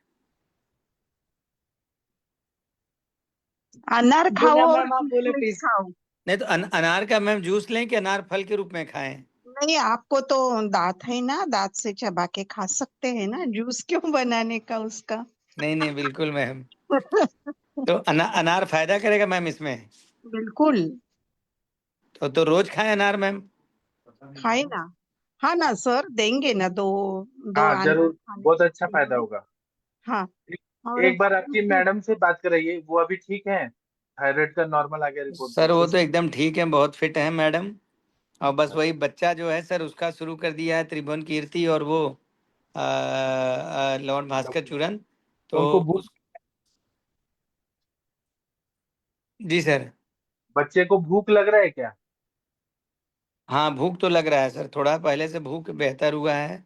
अनार खाओ बोलिए और मैम, आप बोले किशमिश प्लीज। खाओ। नहीं तो अनार का मैम जूस लें कि अनार फल के रूप में खाएं? नहीं, आपको तो दांत है ना, दांत से चबा के खा सकते हैं ना, जूस क्यों बनाने का उसका। नहीं नहीं बिल्कुल मैम। तो अनार फायदा करेगा मैम इसमें? बिल्कुल, तो रोज खाएं अनार मैम? खाए ना। हाँ ना सर, देंगे ना, दो दो हाँ अनार जरूर, खाने बहुत अच्छा के फायदा लिए। होगा। हाँ, एक और एक बार आपकी मैडम से बात कराइए, वो अभी ठीक है, थायराइड का नॉर्मल आ गया रिपोर्ट में। सर वो तो एकदम ठीक है, बहुत फिट है मैडम। और बस वही बच्चा जो है सर, उसका शुरू कर दिया है त्रिभुवन कीर्ति और वो लॉर्ड भास्कर चूरन। तो तो उनको भूख, जी सर। बच्चे को भूख लग रहा है क्या? हाँ भूख तो लग रहा है सर, थोड़ा पहले से भूख बेहतर हुआ है,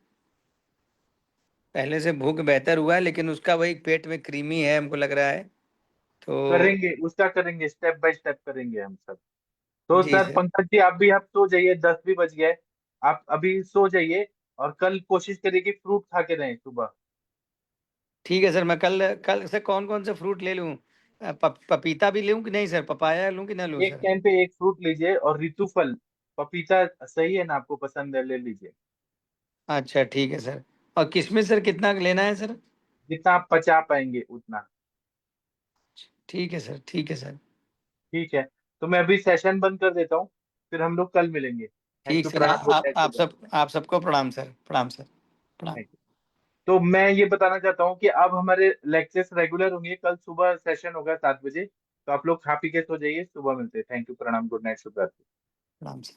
पहले से भूख बेहतर हुआ है, लेकिन उसका वही पेट में क्रीमी है हमको लग रहा है। तो करेंगे उसका, करेंगे स्टेप बाय स्टेप करेंगे हम सब। तो जी सर सर, पंकज जी, आप भी आप सो जाइए, 10 भी बज गए, आप अभी सो जाइए, और कल कोशिश करिए कि फ्रूट खा के रहें सुबह। ठीक है सर। मैं कल कल से कौन कौन से फ्रूट ले लूँ? पपीता भी लूँ कि नहीं सर? पपाया लूँ कि ना लूँ एक सर? टाइम पे एक फ्रूट लीजिए, और ऋतु फल, पपीता सही है ना, आपको पसंद है, ले लीजिए। अच्छा ठीक है सर। और किशमिश सर कितना लेना है सर? जितना आप पचा पाएंगे उतना। ठीक है सर, ठीक है सर। ठीक है, तो मैं अभी सेशन बंद कर देता हूँ, फिर हम लोग कल मिलेंगे। थैंक ठीक यू, सर। प्रणाम, गुड नाइट, शुभ रात्रि। आप सबको प्रणाम सर, प्रणाम सर, प्रणाम। Thank you। तो मैं ये बताना चाहता हूँ कि अब हमारे लेक्चर्स रेगुलर होंगे, कल सुबह सेशन होगा 7 बजे, तो आप लोग खा पी के सो जाइए, सुबह मिलते हैं। थैंक यू, प्रणाम, गुड नाइट, शुभ रात्रि। प्रणाम सर।